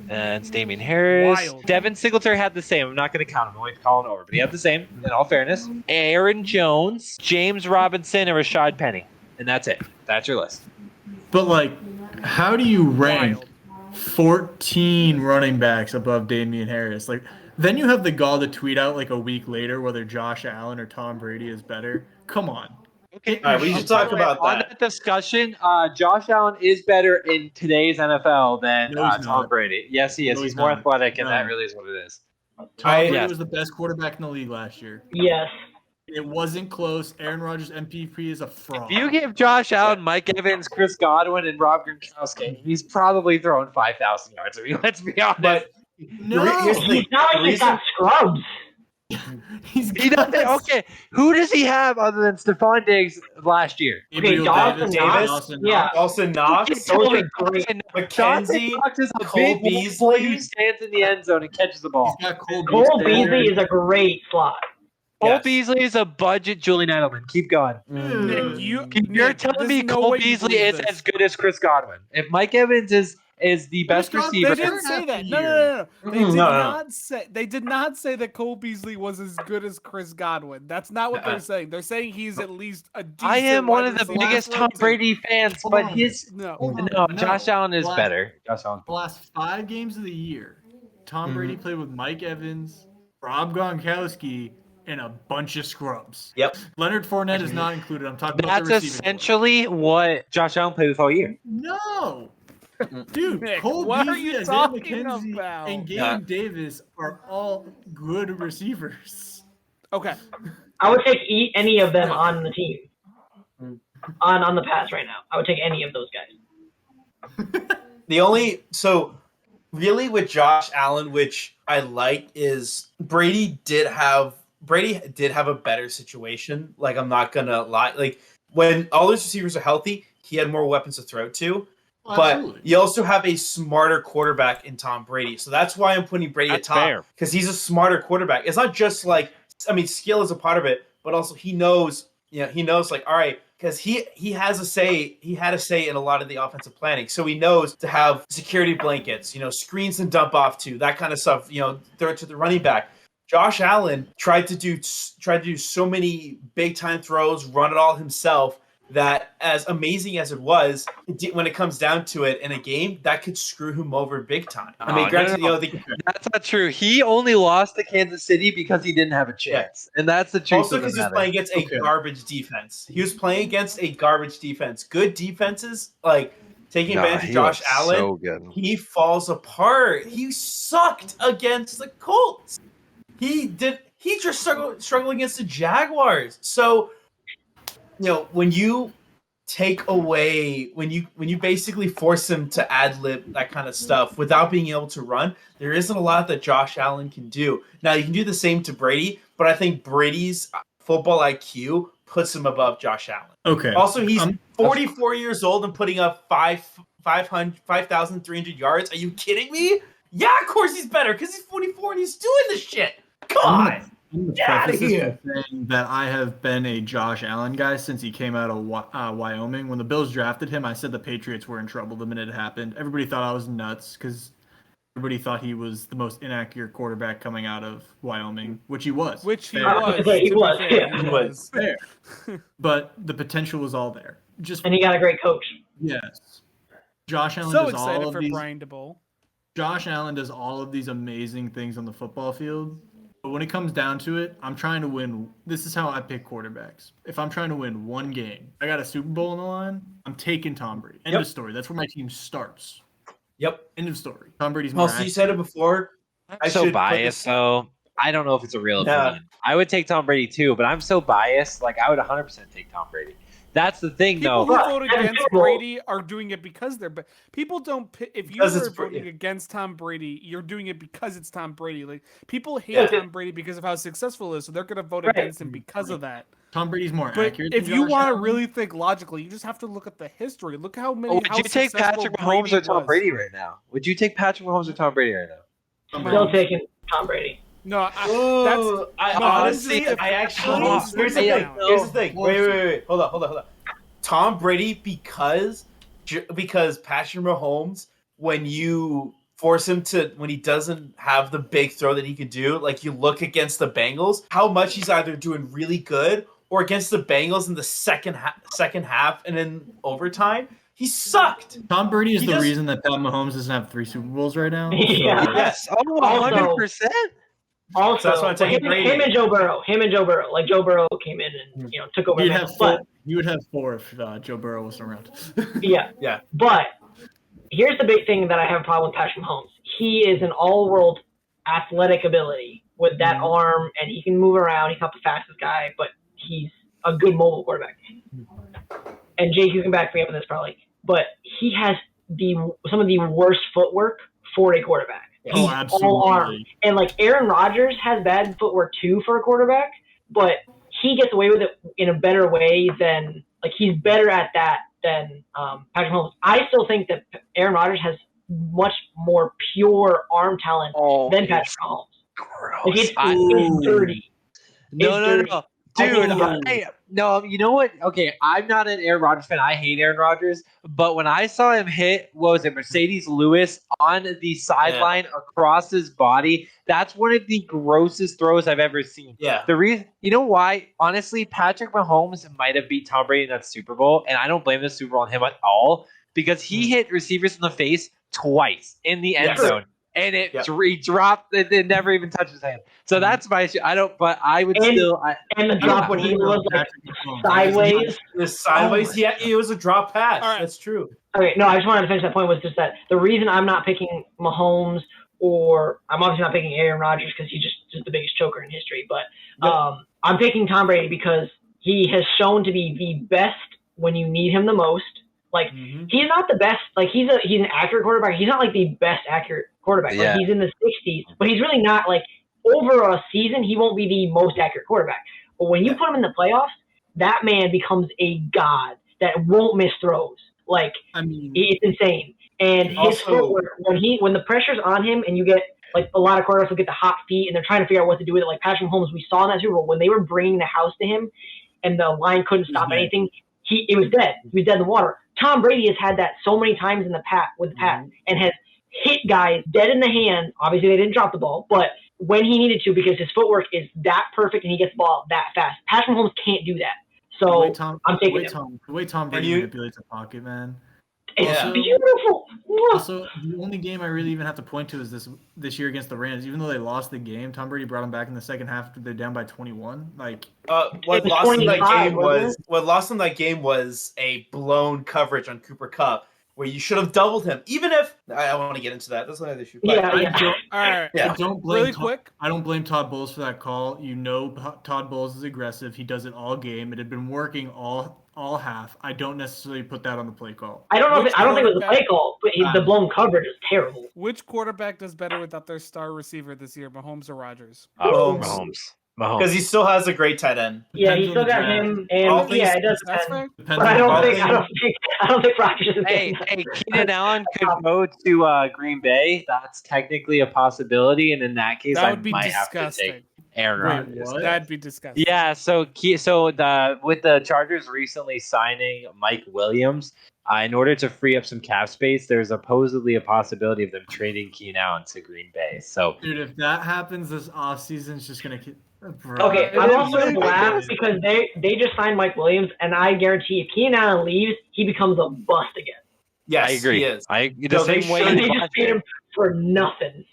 S1: And it's Damian Harris.
S3: Wild.
S1: Devin Singletary had the same. I'm not going to count him. I'm only calling over. But he had the same, in all fairness. Aaron Jones, James Robinson, and Rashad Penny. And that's it. That's your list.
S4: But, how do you rank 14 running backs above Damian Harris? Then you have the gall to tweet out, a week later whether Josh Allen or Tom Brady is better. Come on.
S1: Okay,
S5: all right, we should talk about
S1: on that discussion. Josh Allen is better in today's NFL than Tom Brady. Yes, he is. He's more athletic, and that really is what it is.
S4: Tom Brady was the best quarterback in the league last year.
S2: Yes.
S4: It wasn't close. Aaron Rodgers' MVP is a fraud.
S1: If you give Josh Allen, Mike Evans, Chris Godwin, and Rob Gronkowski, he's probably throwing 5,000 yards. I mean, let's be honest.
S5: But
S2: he's not like he's got scrubs.
S1: He doesn't. Okay, who does he have other than Stephon Diggs last year?
S2: Okay, Dawson Knox. Yeah,
S5: Dawson Knox.
S2: Those are great.
S5: Mackenzie,
S1: Knox is a
S5: Cole
S1: big
S5: Beasley,
S1: who stands in the end zone and catches the ball.
S2: Cole Beasley is a great slot.
S1: Cole Beasley is a budget Julian Edelman. Keep going.
S3: Nick,
S1: You're telling me Cole Beasley is as good as Chris Godwin. If Mike Evans is the best receiver.
S3: They didn't say that. No. They did not say that Cole Beasley was as good as Chris Godwin. That's not what they're saying. They're saying he's at least a decent
S1: I am one of the
S3: wide
S1: biggest
S3: receiver.
S1: Tom Brady fans, but his
S3: No,
S1: Josh Allen is better. Josh Allen.
S4: The last 5 games of the year, Tom Brady played with Mike Evans, Rob Gronkowski, and a bunch of scrubs.
S5: Yep.
S4: Leonard Fournette is not included. I'm talking about the
S1: That's
S4: receiving
S1: essentially what Josh Allen played with all year.
S4: No. Dude,
S3: Nick,
S4: Cole
S3: what are
S4: Beasley,
S3: you
S4: Isaiah
S3: talking
S4: McKenzie,
S3: about?
S4: and Gabe Davis are all good receivers.
S3: Okay.
S2: I would take any of them on the team. On the pass right now. I would take any of those guys.
S5: Really with Josh Allen, which I like, is Brady did have a better situation. Like, I'm not gonna lie. Like, when all his receivers are healthy, he had more weapons to throw to. But you also have a smarter quarterback in Tom Brady. So that's why I'm putting Brady atop, because he's a smarter quarterback. It's not just like, I mean, skill is a part of it, but also he knows like, all right, because he had a say in a lot of the offensive planning. So he knows to have security blankets, screens and dump off to, that kind of stuff, throw it to the running back. Josh Allen tried to do so many big time throws, run it all himself, that as amazing as it was, when it comes down to it in a game, that could screw him over big time. I mean, granted,
S1: that's not true. He only lost to Kansas City because he didn't have a chance, and that's the truth.
S5: Also, because he was playing against a garbage defense. He was playing against a garbage defense. Good defenses, like taking advantage of Josh Allen,
S7: so good.
S5: He falls apart. He sucked against the Colts. He just struggled against the Jaguars. So, when you take away, when you basically force him to ad-lib that kind of stuff without being able to run, there isn't a lot that Josh Allen can do. Now, you can do the same to Brady, but I think Brady's football IQ puts him above Josh Allen.
S4: Okay.
S5: Also, he's 44 years old and putting up 5,300 yards. Are you kidding me? Yeah, of course he's better, because he's 44 and he's doing this shit. Come on. Get out of here.
S4: That I have been a Josh Allen guy since he came out of Wyoming. When the Bills drafted him, I said the Patriots were in trouble the minute it happened. Everybody thought I was nuts because everybody thought he was the most inaccurate quarterback coming out of Wyoming, which he was.
S2: He was.
S4: Fair. But the potential was all there.
S2: And he got a great coach.
S4: Yes. Josh Allen
S3: So
S4: does
S3: excited
S4: all of
S3: for
S4: these.
S3: Brian DeBoll.
S4: Josh Allen does all of these amazing things on the football field. But when it comes down to it, I'm trying to win. This is how I pick quarterbacks. If I'm trying to win one game, I got a Super Bowl on the line, I'm taking Tom Brady. End of story. That's where my team starts.
S5: Yep.
S4: End of story. Tom Brady's more
S5: you said it before.
S1: I'm so biased, so I don't know if it's a real opinion. I would take Tom Brady too, but I'm so biased. Like, I would 100% take Tom Brady. That's the thing,
S3: People
S1: though.
S3: who vote against Brady are doing it because they're. But people don't. If you are voting against Tom Brady, you're doing it because it's Tom Brady. Like, people hate Tom Brady because of how successful he is, so they're going to vote against him because of that.
S4: Tom Brady's more
S3: but
S4: accurate.
S3: If you want to really think logically, you just have to look at the history. Look how many.
S1: Would you take Patrick Mahomes or Tom Brady right now? Would you take Patrick Mahomes or Tom Brady right now?
S2: I'm still taking Tom Brady.
S5: No, honestly, here's the thing. Wait. Hold on. Tom Brady, because Patrick Mahomes, when you force him to, when he doesn't have the big throw that he can do, like, you look against the Bengals, how much he's either doing really good or against the Bengals in the second half and in overtime, he sucked.
S4: Tom Brady is the reason that Pat Mahomes doesn't have 3 Super Bowls right now.
S2: Yeah.
S1: Yes. 100%.
S2: Also,
S5: that's why I'm taking Brady.
S2: Him and Joe Burrow. Like, Joe Burrow came in and took over.
S4: You would have 4 if Joe Burrow wasn't around.
S2: Yeah. But here's the big thing that I have a problem with Patrick Mahomes. He is an all-world athletic ability with that arm, and he can move around. He's not the fastest guy, but he's a good mobile quarterback. And Jake, you can back me up on this probably, but he has some of the worst footwork for a quarterback. He's all arm. And, like, Aaron Rodgers has bad footwork too for a quarterback, but he gets away with it in a better way than, like, he's better at that than Patrick Mahomes. I still think that Aaron Rodgers has much more pure arm talent than Patrick Mahomes.
S1: Gross.
S2: Like, it's dirty.
S1: No. Dude, you know what? Okay, I'm not an Aaron Rodgers fan. I hate Aaron Rodgers. But when I saw him hit, Mercedes Lewis on the sideline across his body, that's one of the grossest throws I've ever seen.
S5: Yeah.
S1: The reason, you know why? Honestly, Patrick Mahomes might have beat Tom Brady in that Super Bowl, and I don't blame the Super Bowl on him at all, because he hit receivers in the face twice in the end zone. and he dropped. It never even touched his hand. So that's my issue. But I would
S2: And-
S1: still.
S2: And the drop when he was like sideways.
S5: Sideways. Yeah, it was a drop pass.
S3: All right.
S5: That's true.
S2: Okay, no, I just wanted to finish that point was just that the reason I'm not picking Mahomes or I'm obviously not picking Aaron Rodgers because he's just the biggest choker in history, but I'm picking Tom Brady because he has shown to be the best when you need him the most. Like he's not the best. Like he's an accurate quarterback. He's not like the best accurate quarterback.
S1: Yeah.
S2: Like he's in the 60s, but he's really not like over a season. He won't be the most accurate quarterback. But when you put him in the playoffs, that man becomes a god that won't miss throws. Like it's insane. And his footwork when the pressure's on him, and you get like a lot of quarterbacks will get the hot feet, and they're trying to figure out what to do with it. Like Patrick Mahomes, we saw in that Super Bowl when they were bringing the house to him, and the line couldn't stop anything. It was dead. He was dead in the water. Tom Brady has had that so many times in the pat and has hit guys dead in the hand. Obviously, they didn't drop the ball, but when he needed to, because his footwork is that perfect and he gets the ball that fast. Patrick Mahomes can't do that. So I'm taking him.
S4: The way Tom Brady manipulates the pocket, man.
S2: It's beautiful.
S4: Also, the only game I really even have to point to is this year against the Rams. Even though they lost the game, Tom Brady brought them back in the second half after they're down by 21. Like
S5: what lost in that game was a blown coverage on Cooper Kupp where you should have doubled him. Even if I don't want to get into that. That's another issue.
S3: I don't blame
S4: I don't blame Todd Bowles for that call. You know, Todd Bowles is aggressive. He does it all game. It had been working all half. I don't necessarily put that on the play call.
S2: I don't think it was a play call, but the blown coverage is terrible.
S3: Which quarterback does better without their star receiver this year, Mahomes or Rodgers?
S1: Mahomes.
S5: Because he still has a great tight end.
S2: Yeah, he still got him, and it does depend. But I don't think Rodgers is.
S1: Hey, Keenan Allen could go to Green Bay. That's technically a possibility, and in that case, I might have to take Aaron Rodgers.
S3: That'd be disgusting.
S1: Yeah, with the Chargers recently signing Mike Williams, in order to free up some cap space, there's supposedly a possibility of them trading Keenan Allen to Green Bay. So,
S4: dude, if that happens, this offseason is just gonna.
S2: Okay, I'm also going to laugh because they just signed Mike Williams, and I guarantee if Keenan Allen leaves, he becomes a bust again.
S5: Yes,
S1: I agree.
S5: He is.
S1: The same way
S2: they just paid him for nothing.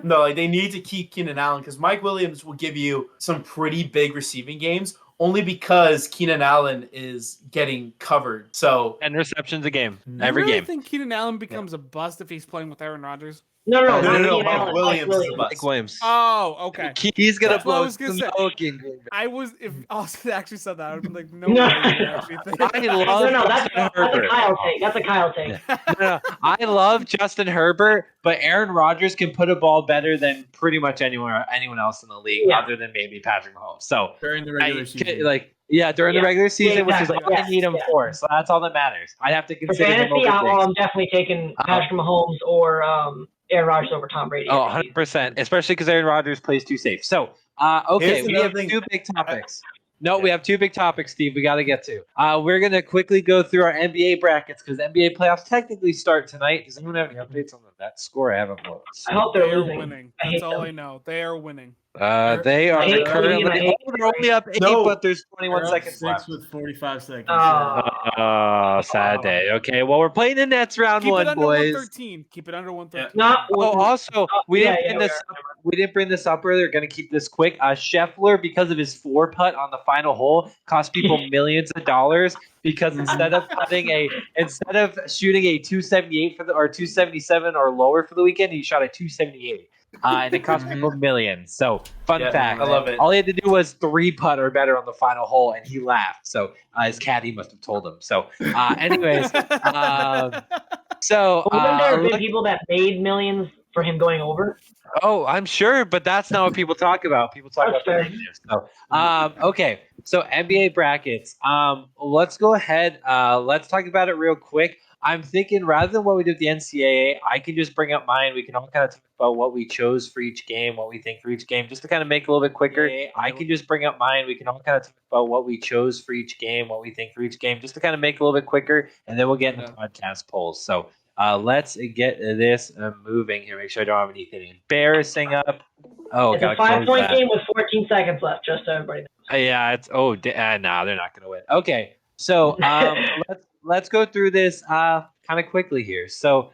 S5: No, like they need to keep Keenan Allen because Mike Williams will give you some pretty big receiving games only because Keenan Allen is getting covered. So
S1: and receptions a game
S3: every
S1: game.
S3: I think Keenan Allen becomes a bust if he's playing with Aaron Rodgers.
S2: No.
S5: Mike Williams.
S3: Oh, okay.
S1: He's gonna blow
S3: smoke in Green Bay. If Austin actually said that, I would be like, no.
S2: That's a Kyle take. That's a Kyle take.
S1: No, I love Justin Herbert, but Aaron Rodgers can put a ball better than pretty much anyone else in the league, other than maybe Patrick Mahomes. So
S4: during the regular season,
S1: during the regular season, which is what I need him for. So that's all that matters. I have to consider him over things.
S2: I'm definitely taking Patrick Mahomes or Aaron Rodgers over Tom Brady.
S1: 100%, especially because Aaron Rodgers plays too safe. So, we have two big topics. We have two big topics, Steve, we got to get to. We're going to quickly go through our NBA brackets because NBA playoffs technically start tonight. Does anyone have any updates on that score? I haven't looked.
S2: I hope they're losing.
S3: Winning. That's all I know. They are winning.
S1: They are currently they're only up 8, but there's 21 seconds left.
S4: With 45 seconds.
S1: Sad day. Okay, well, we're playing the Nets round 1, boys.
S3: 113. Keep it under 113.
S1: We didn't bring this up earlier. Going to keep this quick. Scheffler, because of his 4-putt on the final hole, cost people millions of dollars because instead of shooting a 278 or 277 or lower for the weekend, he shot a 278. And it cost people millions. So, fun fact.
S5: I love it.
S1: All he had to do was 3-putt or better on the final hole, and he laughed. So, his caddy must have told him. So, anyways.
S2: Wouldn't there have been people that made millions for him going over?
S1: Oh, I'm sure, but that's not what people talk about. People talk about the negatives. So, okay. So, NBA brackets. Let's go ahead. Let's talk about it real quick. I'm thinking rather than what we did with the NCAA, I can just bring up mine. We can all kind of talk about what we chose for each game, what we think for each game, just to kind of make it a little bit quicker. I can just bring up mine. We can all kind of talk about what we chose for each game, what we think for each game, just to kind of make it a little bit quicker, and then we'll get into podcast polls. So let's get this moving here. Make sure I don't have anything embarrassing up.
S2: It's a 5-point game with 14 seconds left, just so everybody knows.
S1: Yeah, they're not going to win. Okay, so let's go through this kind of quickly here. So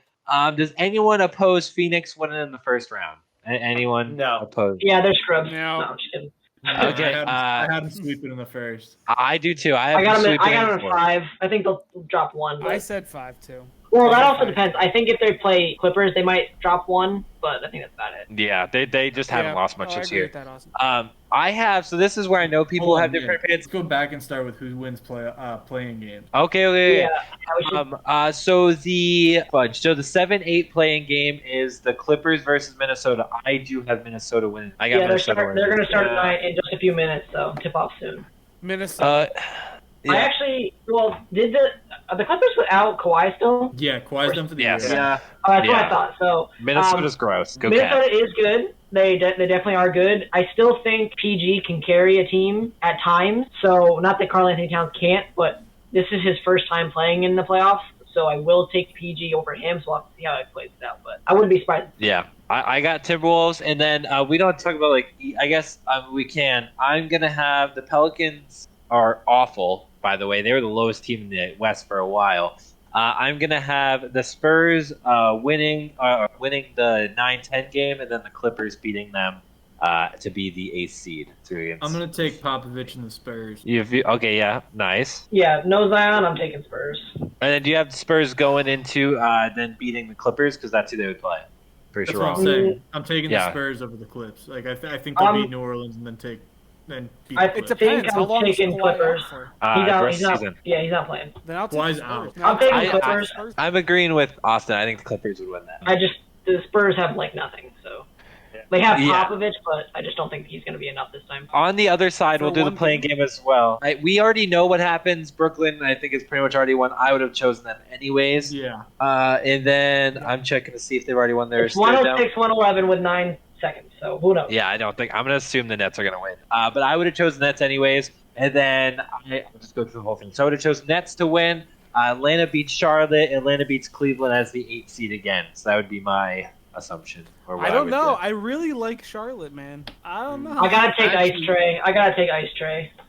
S1: Does anyone oppose Phoenix winning in the first round? Anyone
S5: No.
S1: oppose?
S2: Yeah, they're scrubs.
S3: No.
S2: No, I'm just kidding.
S1: Okay,
S4: I had him sweeping in the first.
S1: I do too. I have
S2: I got
S1: them
S2: them.
S1: sweeping
S2: I got
S1: in
S2: them
S1: the
S2: at
S1: fourth.
S2: 5. I think they'll drop 1.
S3: I
S2: But,
S3: said 5 too.
S2: well,
S3: I
S2: that
S3: said
S2: also
S3: 5
S2: depends.
S3: too.
S2: I think if they play Clippers, they might drop 1, but I think that's about it.
S1: Yeah, they just haven't lost much
S3: I
S1: this
S3: agree
S1: year.
S3: with that, Austin.
S1: I have. So this is where I know people
S4: Hold on,
S1: have different
S4: Let's
S1: opinions.
S4: go back and start with who wins playing games.
S1: Okay.
S2: Yeah. I would
S1: So the fudge. So the 7-8 playing game is the Clippers versus Minnesota. I do have Minnesota winning. I got
S2: they're
S1: Minnesota
S2: going
S1: winning.
S2: to start tonight in just a few minutes, so tip off soon.
S3: Minnesota.
S1: Yeah.
S2: I actually, did the Clippers without Kawhi still?
S4: Yeah, Kawhi's done for the
S1: Yes.
S4: year.
S5: Yeah.
S2: Oh, that's what
S1: Yeah.
S2: I thought. So
S1: Minnesota's gross. Go
S2: Minnesota
S1: Cats.
S2: is good. They definitely are good. I still think PG can carry a team at times. So not that Karl Anthony Towns can't, but this is his first time playing in the playoffs. So I will take PG over him. So I'll have to see how it plays out. But I wouldn't be surprised.
S1: Yeah. I got Timberwolves, and then we don't talk about I guess we can. I'm gonna have the Pelicans are awful. By the way, they were the lowest team in the West for a while. I'm gonna have the Spurs winning the 9-10 game, and then the Clippers beating them to be the 8th seed.
S4: I'm gonna take Popovich and the Spurs.
S1: Okay, yeah, nice.
S2: Yeah, no Zion. I'm taking Spurs.
S1: And then do you have the Spurs going into then beating the Clippers because that's who they would play? Pretty
S4: That's
S1: sure
S4: what I'm
S1: wrong.
S4: saying. I'm taking the Spurs over the Clips. Like I think they'll beat New Orleans and then beat the
S2: I
S4: Clips.
S3: It depends.
S2: think
S3: How
S2: I'm
S3: long is
S2: taking
S3: Kawhi
S2: Clippers.
S3: out for?
S2: He's out.
S1: Season.
S2: Yeah, he's not playing.
S3: Then I'll take
S4: Kawhi's
S3: the
S4: out.
S3: Spurs. No,
S2: I'm taking
S3: I'll take
S2: Clippers.
S3: Spurs.
S1: I'm agreeing with Austin. I think the Clippers would win that.
S2: The Spurs have nothing. So they have
S1: Yeah.
S2: Popovich, but I just don't think he's going to be enough this time.
S1: On the other side,
S3: For
S1: we'll do the
S3: one
S1: playing game as well. We already know what happens. Brooklyn, I think, is pretty much already won. I would have chosen them anyways.
S4: Yeah.
S1: And then I'm checking to see if they've already won their
S2: It's 106-111 with 9 seconds. So who knows?
S1: Yeah, I don't think. I'm going to assume the Nets are going to win. But I would have chosen Nets anyways. And then I'll just go through the whole thing. So I would have chosen Nets to win. Atlanta beats Charlotte. Atlanta beats Cleveland as the 8th seed again. So that would be my assumption. Or what
S3: I don't
S1: would
S3: know.
S1: do.
S3: I really like Charlotte, man. I don't know.
S2: I gotta take Ice Tray. I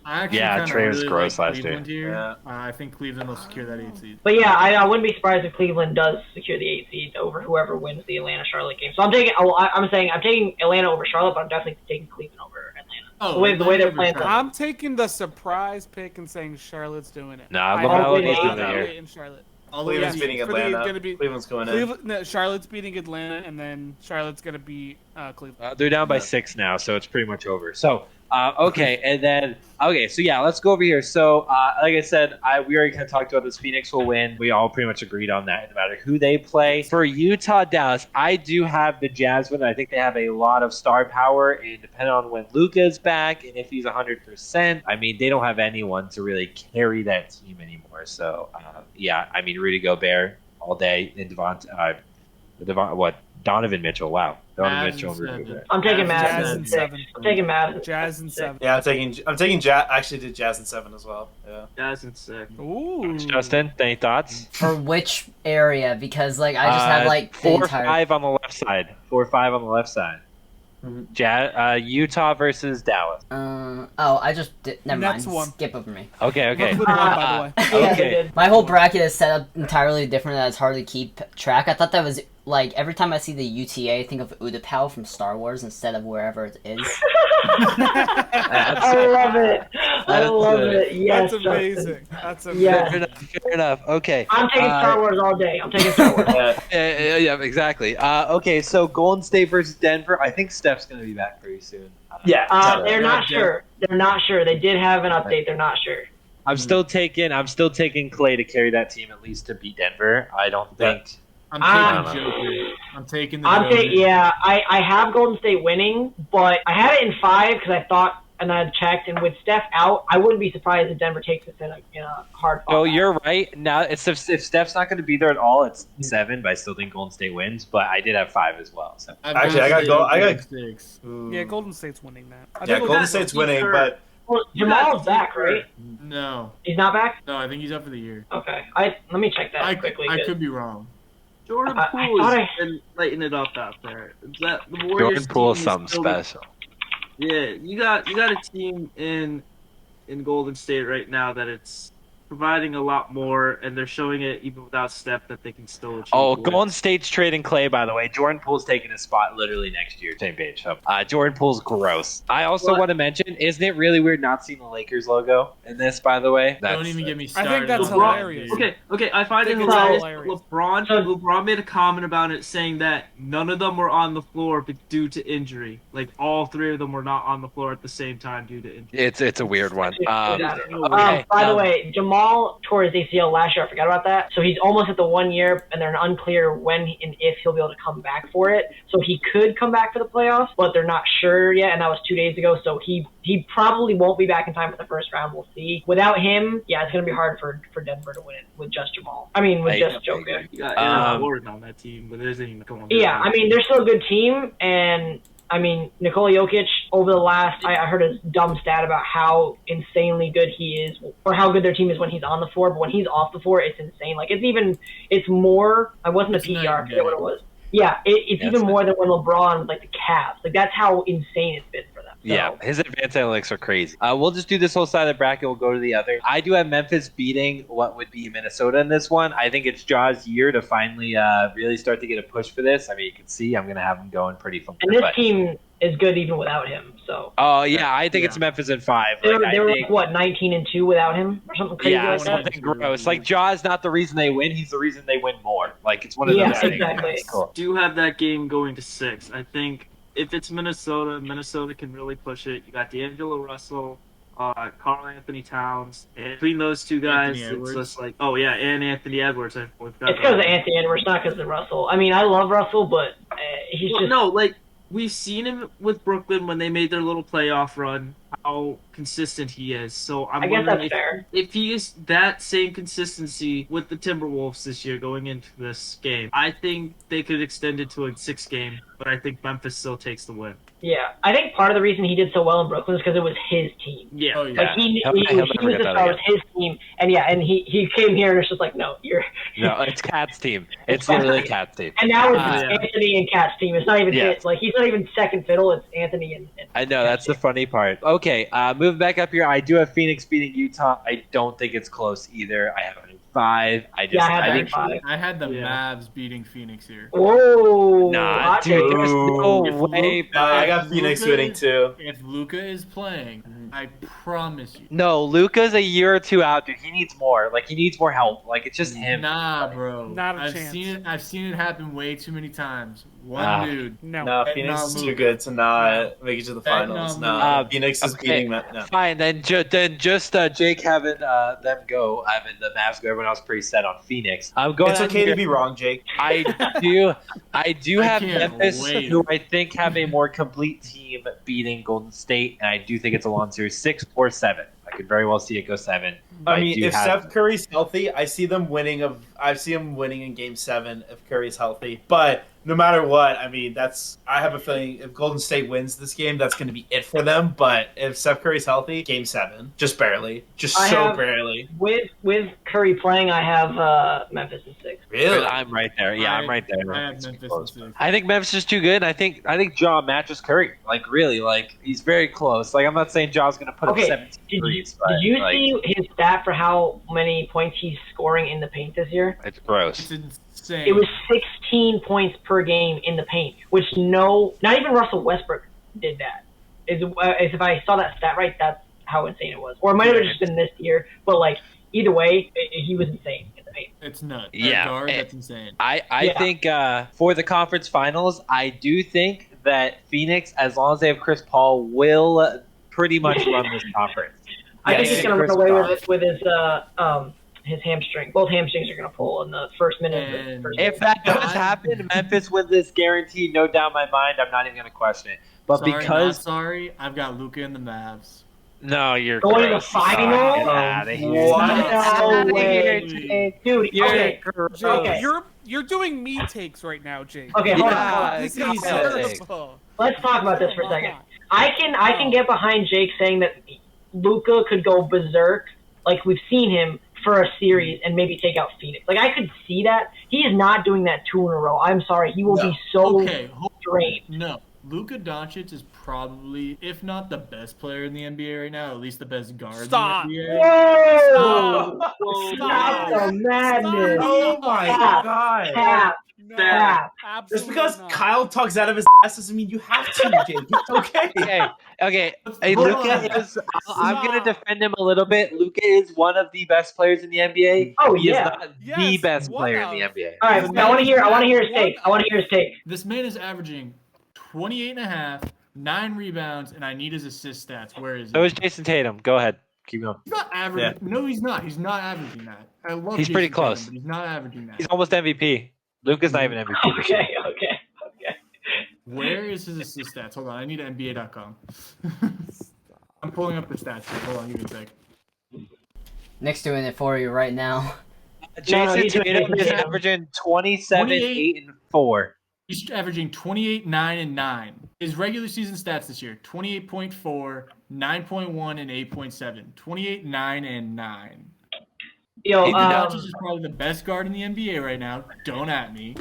S4: I actually
S1: Yeah, Trey was
S4: really
S1: gross
S4: like
S1: last
S4: Cleveland
S1: year.
S4: here.
S1: Yeah.
S4: I think Cleveland will secure that 8th seed.
S2: But yeah, I wouldn't be surprised if Cleveland does secure the 8th seed over whoever wins the Atlanta Charlotte game. So I'm taking Atlanta over Charlotte, but I'm definitely taking Cleveland over Atlanta.
S4: Oh,
S2: the way they're playing.
S3: I'm taking the surprise pick and saying Charlotte's doing it.
S1: Nah,
S3: I
S1: LaMelo
S3: think
S2: Odom
S3: they
S2: doing
S3: do
S1: it.
S3: it in Charlotte.
S5: Cleveland's beating
S3: For the-
S5: Atlanta.
S3: gonna be-
S5: Cleveland's going in.
S3: Charlotte's beating Atlanta, and then Charlotte's gonna beat Cleveland.
S1: They're down by 6 now, so it's pretty much over. So, okay, and then so yeah, let's go over here. So, like I said, we already kind of talked about this. Phoenix will win. We all pretty much agreed on that, no matter who they play. For Utah, Dallas, I do have the Jazz win. I think they have a lot of star power, and depending on when Luka's back and if he's 100%, I mean, they don't have anyone to really carry that team anymore. So, yeah, I mean, Rudy Gobert all day, and Donovan Mitchell. Wow, Donovan Mitchell and Rudy Gobert.
S2: I'm taking
S3: Jazz
S2: Madison.
S3: in 7.
S2: I'm taking Madison.
S3: Jazz in 7.
S5: Yeah, I'm taking Jazz. Actually, did Jazz in 7 as well. Yeah.
S7: Jazz in 6.
S3: Ooh.
S1: Justin, any thoughts?
S6: For which area? Because I just have the
S1: 4
S6: entire.
S1: 5 on the left side. 4 5 on the left side. Utah versus Dallas.
S6: I just never
S3: Next
S6: mind.
S3: one.
S6: Skip over me.
S1: Okay.
S3: Brooklyn won, by the way.
S2: Yeah, they
S1: Okay.
S2: did.
S6: My whole bracket is set up entirely different. That it's hard to keep track. I thought that was every time I see the UTA, I think of Utapau from Star Wars instead of wherever it is.
S2: I love it. I love it. Yes,
S3: That's amazing. That's amazing.
S2: Yeah.
S1: Fair enough. Okay.
S2: I'm taking Star Wars all day. I'm taking Star Wars.
S1: Yeah, exactly. Okay, so Golden State versus Denver. I think Steph's going to be back pretty soon.
S2: They're not sure. They're not sure. They did have an update. They're not sure.
S1: I'm still taking Clay to carry that team at least to beat Denver. I don't think.
S4: I'm taking Joker. I'm taking the Joker.
S2: I have Golden State winning, but I had it in 5 because I thought, and I checked, and with Steph out, I wouldn't be surprised if Denver takes this in a hard fought.
S1: Oh, you're right. Now, if Steph's not going to be there at all, it's 7, but I still think Golden State wins. But I did have 5 as well. So.
S5: Actually, I got
S4: 6.
S3: Yeah, Golden State's winning that.
S5: Yeah, Golden State's winning, but
S2: Well, Jamal's back, right?
S4: No,
S2: He's not back?
S4: I think he's out for the year.
S2: Okay. Let me check that quickly.
S4: I could be wrong.
S7: Jordan
S2: I
S7: Poole
S2: thought
S7: has been lighting it up out there. Is that the Warriors
S1: Jordan Poole is
S7: team
S1: something
S7: still-
S1: special.
S7: Yeah, you got a team in Golden State right now that it's providing a lot more, and they're showing it even without Steph that they can still achieve.
S1: Oh,
S7: wins.
S1: Golden State's trading Clay, by the way. Jordan Poole's taking his spot literally next year. Same page. So, Jordan Poole's gross. I also want to mention, isn't it really weird not seeing the Lakers logo in this, by the way?
S4: Don't even get me
S3: I
S4: started.
S3: think that's
S4: on that,
S3: hilarious.
S4: dude.
S7: Okay, I find it
S3: think it's
S7: hilarious.
S3: hilarious.
S7: LeBron made a comment about it saying that none of them were on the floor due to injury. Like all three of them were not on the floor at the same time due to injury.
S1: It's a weird one.
S2: By the way, Jamal tore his ACL last year. I forgot about that. So he's almost at the 1 year, and they're unclear when and if he'll be able to come back for it. So he could come back for the playoffs, but they're not sure yet, and that was 2 days ago. So he probably won't be back in time for the first round. We'll see. Without him, yeah, it's going to be hard for Denver to win it with just Jamal. I mean, with just Joker.
S7: You got Aaron Gordon on that team, but it isn't even going.
S2: Yeah, I mean, they're still a good team, and I mean, Nikola Jokic, over the last, I heard a dumb stat about how insanely good he is, or how good their team is when he's on the floor, but when he's off the floor, it's insane. Like, it's more, I wasn't a PER, I forget what it was. Yeah, it's even more than when LeBron was like the Cavs. Like, that's how insane it's been for them. So.
S1: Yeah, his advanced analytics are crazy. We'll just do this whole side of the bracket. We'll go to the other. I do have Memphis beating what would be Minnesota in this one. I think it's Ja's year to finally really start to get a push for this. I mean, you can see I'm going to have him going pretty far.
S2: And this team is good even without him. So.
S1: Oh yeah, I think it's Memphis in 5.
S2: They were like, what, 19-2 without him or something crazy?
S1: Yeah,
S2: like
S1: something
S2: that?
S1: gross. Like Ja's not the reason they win; he's the reason they win more. Like it's one of those things.
S2: Exactly.
S1: Cool.
S7: Do have that game going to 6. I think if it's Minnesota can really push it. You got D'Angelo Russell, Karl Anthony Towns, and between those two guys, it's just like, and Anthony Edwards. It's because
S2: of Anthony Edwards, not because of Russell. I mean, I love Russell, but he's just
S7: no, like. We've seen him with Brooklyn when they made their little playoff run, how consistent he is. So I guess
S2: that's fair.
S7: If he is that same consistency with the Timberwolves this year going into this game, I think they could extend it to a 6 game, but I think Memphis still takes the win.
S2: Yeah, I think part of the reason he did so well in Brooklyn is because it was his team.
S7: Yeah.
S4: Oh, yeah.
S2: Like he was the star with his team, and he came here and it's just like, no,
S1: it's Cat's team. It's literally Cat's team.
S2: And now it's Anthony and Cat's team. It's not even his. Like he's not even second fiddle. It's Anthony and
S1: I know that's the funny part. Okay, moving back up here, I do have Phoenix beating Utah. I don't think it's close either. I have it in 5. I think
S2: 5.
S4: I had the Mavs beating Phoenix here.
S2: Whoa!
S1: Nah, dude, there's no way.
S5: I got Phoenix winning too.
S4: If Luka is playing, I promise you.
S1: No, Luka's a year or 2 out, dude. He needs more. Like he needs more help. Like it's just him.
S4: Nah, bro.
S3: Not a
S4: I've
S3: chance.
S4: I've seen it happen way too many times. One dude.
S3: No,
S5: Phoenix is too good to not make it to the finals. No, Phoenix is beating them. No.
S1: Fine, then just Jake having them go, having the Mavs go. Everyone else pretty set on Phoenix. I'm going.
S5: It's okay to be wrong, Jake.
S1: I do have Memphis, who I think have a more complete team beating Golden State, and I do think it's a long series, 6 or 7. I could very well see it go 7.
S5: I mean, if Steph Curry's healthy, I see them winning in Game 7 if Curry's healthy. But no matter what, I mean, I have a feeling if Golden State wins this game, that's going to be it for them. But if Steph Curry's healthy, Game 7, just barely, barely.
S2: With Curry playing, I have Memphis in 6.
S5: Really?
S1: I'm right there. Yeah, I'm right there.
S4: I have Memphis in 6.
S1: I think Memphis is too good. I think Ja matches Curry. Like really, like he's very close. Like I'm not saying Ja's going to put up 17 threes.
S2: Did you see his stat for how many points he's scoring in the paint this year?
S1: It's gross.
S4: It's insane.
S2: It was 16 points per game in the paint, which not even Russell Westbrook did that. If I saw that stat right, that's how insane it was. Or it might have just been this year, but like either way, he was insane in the paint.
S4: It's nuts.
S1: Yeah,
S4: guard, that's insane.
S1: I think for the conference finals, I do think that Phoenix, as long as they have Chris Paul, will pretty much run this conference.
S2: I think he's going to run away with his hamstring. Both hamstrings are going to pull in the first minute.
S1: If that does happen, Memphis wins this guaranteed, no doubt in my mind. I'm not even going to question it. But
S4: I've got Luka in the Mavs.
S1: No, you're
S2: going to the final.
S1: Get out of here!
S2: No way, dude. Okay.
S3: You're doing me takes right now, Jake.
S2: Okay, hold on.
S3: This is
S2: terrible. Let's talk about this for a second. I can get behind Jake saying that Luka could go berserk, like we've seen him for a series, and maybe take out Phoenix. Like I could see that. He is not doing that 2 in a row. I'm sorry. He will be so drained.
S4: No. Luka Doncic is probably, if not the best player in the NBA right now, at least the best guard
S3: Stop.
S4: in the NBA.
S2: Whoa! Stop the madness.
S5: Oh my
S2: Cap.
S5: god.
S2: Cap.
S3: No,
S2: Cap.
S5: Just
S3: absolutely
S5: because
S3: not.
S5: Kyle talks out of his ass doesn't mean you have to, Jake. It's okay.
S1: Okay. Hey,
S4: Hold
S1: Luka
S4: on.
S1: is. I'm gonna defend him a little bit. Luka is one of the best players in the NBA.
S2: Oh,
S1: He
S2: yeah.
S1: is not the
S3: Yes,
S1: best
S3: one
S1: player
S3: of.
S1: in the NBA.
S2: All right, I want to hear his take. I want to hear his take.
S4: This man is averaging 28.5, 9 rebounds, and I need his assist stats. Where is
S1: So
S4: it?
S1: is Jason Tatum. Go ahead. Keep going.
S4: He's not averaging. No, he's not. He's not averaging that. I love.
S1: He's
S4: Jason
S1: pretty
S4: Tatum,
S1: close.
S4: but he's not averaging that.
S1: He's almost MVP. Luka's not even MVP.
S2: Okay.
S4: Where is his assist stats? Hold on, I need NBA.com. I'm pulling up the stats. Hold on, give me a sec.
S6: Nick's doing it for you right now.
S1: Jason
S2: he's doing
S1: Tatum is
S2: Tatum.
S1: averaging 27,
S4: 28.
S1: 8, and 4.
S4: He's averaging 28, 9, and 9. His regular season stats this year: 28.4, 9.1, and 8.7. 28, 9, and 9.
S2: Yo,
S1: Luka
S4: Doncic is probably the best guard in the NBA right now. Don't at me.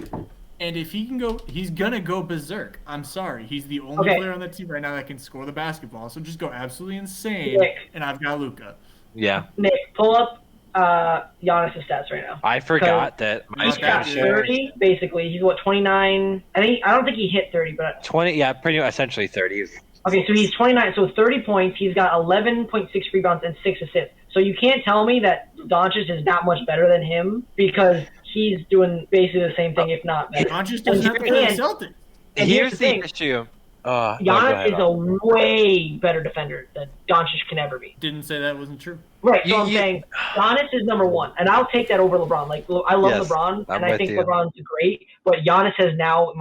S4: And if he can go, he's gonna go berserk. I'm sorry, he's the only player on that team right now that can score the basketball. So just go absolutely insane.
S2: Nick.
S4: And I've got Luka.
S1: Yeah.
S2: Nick, pull up Giannis' stats right now.
S1: I forgot that my
S2: He's got
S1: screen share
S2: 30, basically. He's what, 29? I don't think he hit 30, but
S1: 20. Yeah, pretty much essentially 30.
S2: okay. So he's 29. So 30 points. He's got 11.6 rebounds and 6 assists. So you can't tell me that Doncic is that much better than him because he's doing basically the same thing, if not better.
S4: Doncic doesn't have to play the Celtics.
S2: And
S1: Here's
S2: the
S1: the
S2: thing.
S1: issue.
S2: Giannis is a way better defender than Doncic can ever be.
S4: Didn't say that wasn't true.
S2: Right, so I'm saying Giannis is number one, and I'll take that over LeBron. Like, I love
S1: Yes,
S2: LeBron,
S1: I'm
S2: and I
S1: with
S2: think
S1: you.
S2: LeBron's great, but Giannis has now,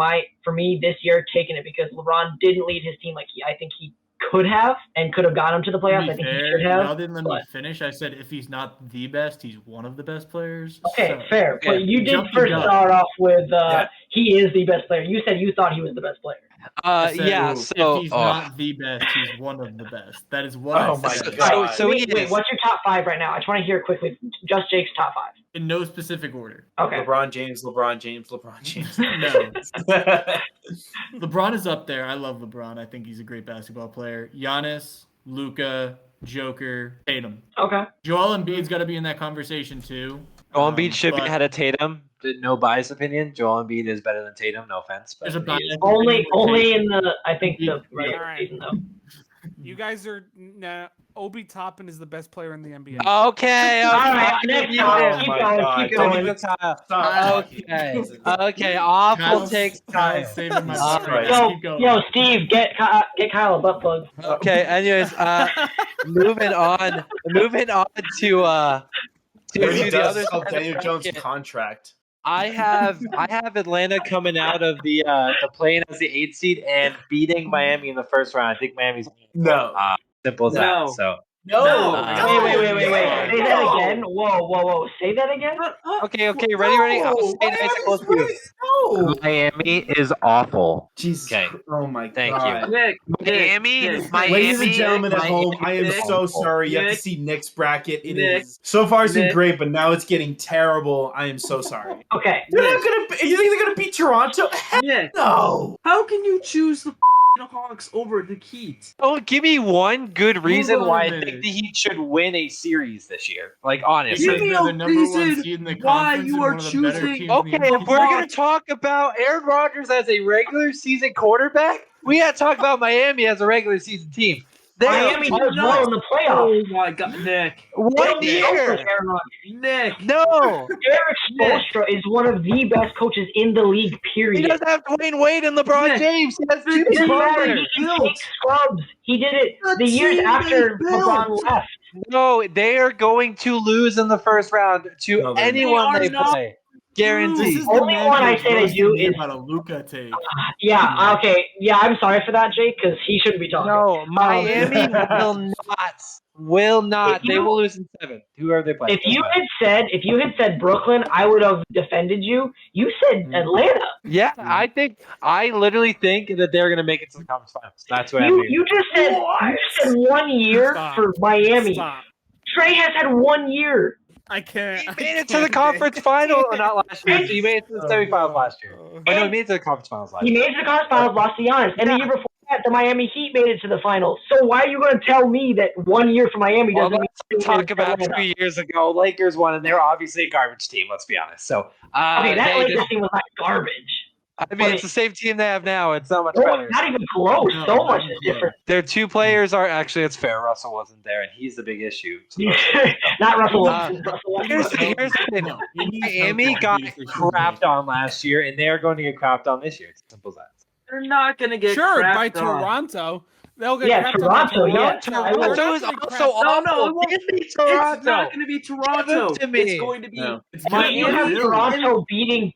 S2: for me, this year, taken it because LeBron didn't lead his team like I think he could have, and could have got him to the playoffs. I think he should have.
S4: Y'all didn't let me
S2: but-
S4: finish. I said if he's not the best, he's one of the best players.
S2: Okay,
S4: So-
S2: fair.
S1: yeah,
S2: But you did
S4: jumped the
S2: first
S4: gun.
S2: start off with he is the best player. You said you thought he was the best player.
S4: I said,
S1: Yeah.
S4: if
S1: So
S4: he's not the best, he's one of the best. That is what
S5: Oh
S4: I
S5: my
S4: said.
S5: God.
S1: So he
S2: wait,
S1: is.
S2: what's your top 5 right now? I just want to hear quickly, just Jake's top 5.
S4: In no specific order.
S2: Okay.
S5: LeBron James, LeBron James, LeBron James.
S4: No. LeBron is up there. I love LeBron. I think he's a great basketball player. Giannis, Luka, Joker, Tatum.
S2: Okay.
S4: Joel Embiid's got to be in that conversation too.
S1: Joel Embiid should be
S4: but
S1: ahead of Tatum. No biased opinion. Joel Embiid is better than Tatum. No offense. But
S4: There's a
S1: he
S4: bias.
S1: is.
S2: Only in the, I think, the regular
S3: Alright.
S2: season, though.
S3: You guys are Obi Toppin is the best player in the NBA.
S1: Okay.
S2: All right,
S1: I'll
S2: next
S1: give you
S2: time.
S1: this.
S2: Keep
S5: my
S2: going,
S5: God.
S2: keep
S1: I'll
S2: going.
S1: give you Kyle.
S5: Stop
S1: Okay.
S5: talking.
S1: Okay. Awful
S4: Kyle's-
S1: takes
S4: Kyle's
S1: time.
S4: saving my
S1: All
S4: butt
S1: right.
S4: right now.
S2: Yo,
S4: Keep going.
S2: yo, Steve, get Kyle a butt plug.
S1: Okay. Anyways, moving on to
S5: He
S1: the
S5: does
S1: other
S5: sell
S1: side of
S5: Daniel
S1: the
S5: Jones'
S1: bracket.
S5: contract.
S1: I have Atlanta coming out of the playing as the 8th seed and beating Miami in the first round. I think Miami's
S5: No.
S1: simple as
S7: No.
S1: that. So
S5: No.
S2: Wait. Say that again. Whoa. Say that again.
S1: okay. Ready. I'll say it nice and close to you.
S5: No.
S1: Miami is awful.
S5: Jesus.
S1: Okay.
S5: Oh my
S1: Thank
S5: God.
S7: Nick,
S1: Miami.
S7: Nick,
S5: Ladies and gentlemen at home, I am
S7: Nick,
S5: so sorry. You have to
S7: Nick,
S5: see Nick's bracket. It
S7: Nick,
S5: is so far it's been
S7: Nick.
S5: great, but now it's getting terrible. I am so sorry.
S2: Okay.
S5: They're not gonna. You think they're gonna beat Toronto? Heck
S7: Nick,
S5: no.
S7: how can you choose the Hawks over the Heat?
S1: Don't give me one good reason
S4: Hold on
S1: why
S4: a
S1: I think
S4: minute.
S1: the Heat should win a series this year. Like
S7: Give
S1: honestly.
S7: me
S4: They're the
S7: a
S4: number one
S7: reason
S4: seed in the
S7: why
S4: conference
S7: you
S4: and
S7: are
S4: one of the better
S7: choosing-
S4: teams in
S1: Okay,
S4: the
S1: if we're gonna talk about Aaron Rodgers as a regular season quarterback, we gotta talk about Miami as a regular season team. They
S2: Miami
S1: are
S2: does well in the playoffs.
S7: Oh my God, Nick,
S2: They
S1: 1
S2: don't
S1: year.
S2: focus Aaron Rodgers.
S7: Nick.
S1: No,
S2: Eric Spoelstra is one of the best coaches in the league,
S1: he
S2: period.
S1: doesn't have Dwayne Wade and LeBron
S7: Nick,
S1: James. He has
S7: the
S1: two
S7: team
S2: Matter,
S1: players.
S2: he takes scrubs. He did it
S7: The
S2: the years
S7: team
S2: after
S7: they built.
S2: LeBron left.
S1: No, they are going to lose in the first round to
S5: No, they're
S1: anyone
S7: not.
S1: they
S7: They are not.
S1: play.
S4: This
S1: Guaranteed.
S4: is the
S2: Only
S4: man
S2: one I
S4: who's
S2: say they
S4: roasting
S2: do
S4: me
S2: is-
S4: about a Luka take.
S2: Yeah, okay. Yeah, I'm sorry for that, Jake, because he shouldn't be talking.
S1: No, Miami will not.
S2: If
S1: They
S2: you-
S1: will lose in 7. Whoever they play.
S2: If you had said Brooklyn, I would have defended you. You said Atlanta.
S1: Yeah, I literally think that they're gonna make it to the conference finals. That's what I mean.
S2: You just said 1 year
S3: Stop.
S2: for Miami.
S3: Stop.
S2: Trey has had 1 year.
S3: I can't.
S1: He made it to the conference final, or not last year. He made it to the semifinals last year. Oh, no, he made it to the conference finals last
S2: He
S1: year.
S2: made it to the conference finals, lost to Giannis. And the year before that, the Miami Heat made it to the finals. So why are you going to tell me that 1 year for Miami doesn't mean
S1: let's talk about 2 years ago. Lakers won, and they were obviously a garbage team, let's be honest. So,
S2: okay, that Lakers team was not garbage.
S1: I mean, it's the same team they have now. It's not much
S2: No,
S1: better.
S2: it's not even close.
S4: No,
S2: so
S4: not
S2: much
S4: even
S2: is
S4: close.
S2: different.
S1: Their two players are actually, it's fair. Russell wasn't there, and he's the big issue.
S2: Not Russell Wilson.
S1: Here's the thing. Miami got crapped on last year, and they're going to get crapped on this year. It's simple as that.
S7: They're not going to get
S3: by
S7: crapped on.
S3: Toronto. They'll get
S2: Yeah,
S3: crapped on
S2: Toronto, yeah.
S1: Toronto is also awful.
S7: No, it won't.
S1: Give me Toronto.
S7: It's not going to be Toronto.
S1: Give it to me.
S7: It's going to be
S2: You have Toronto beating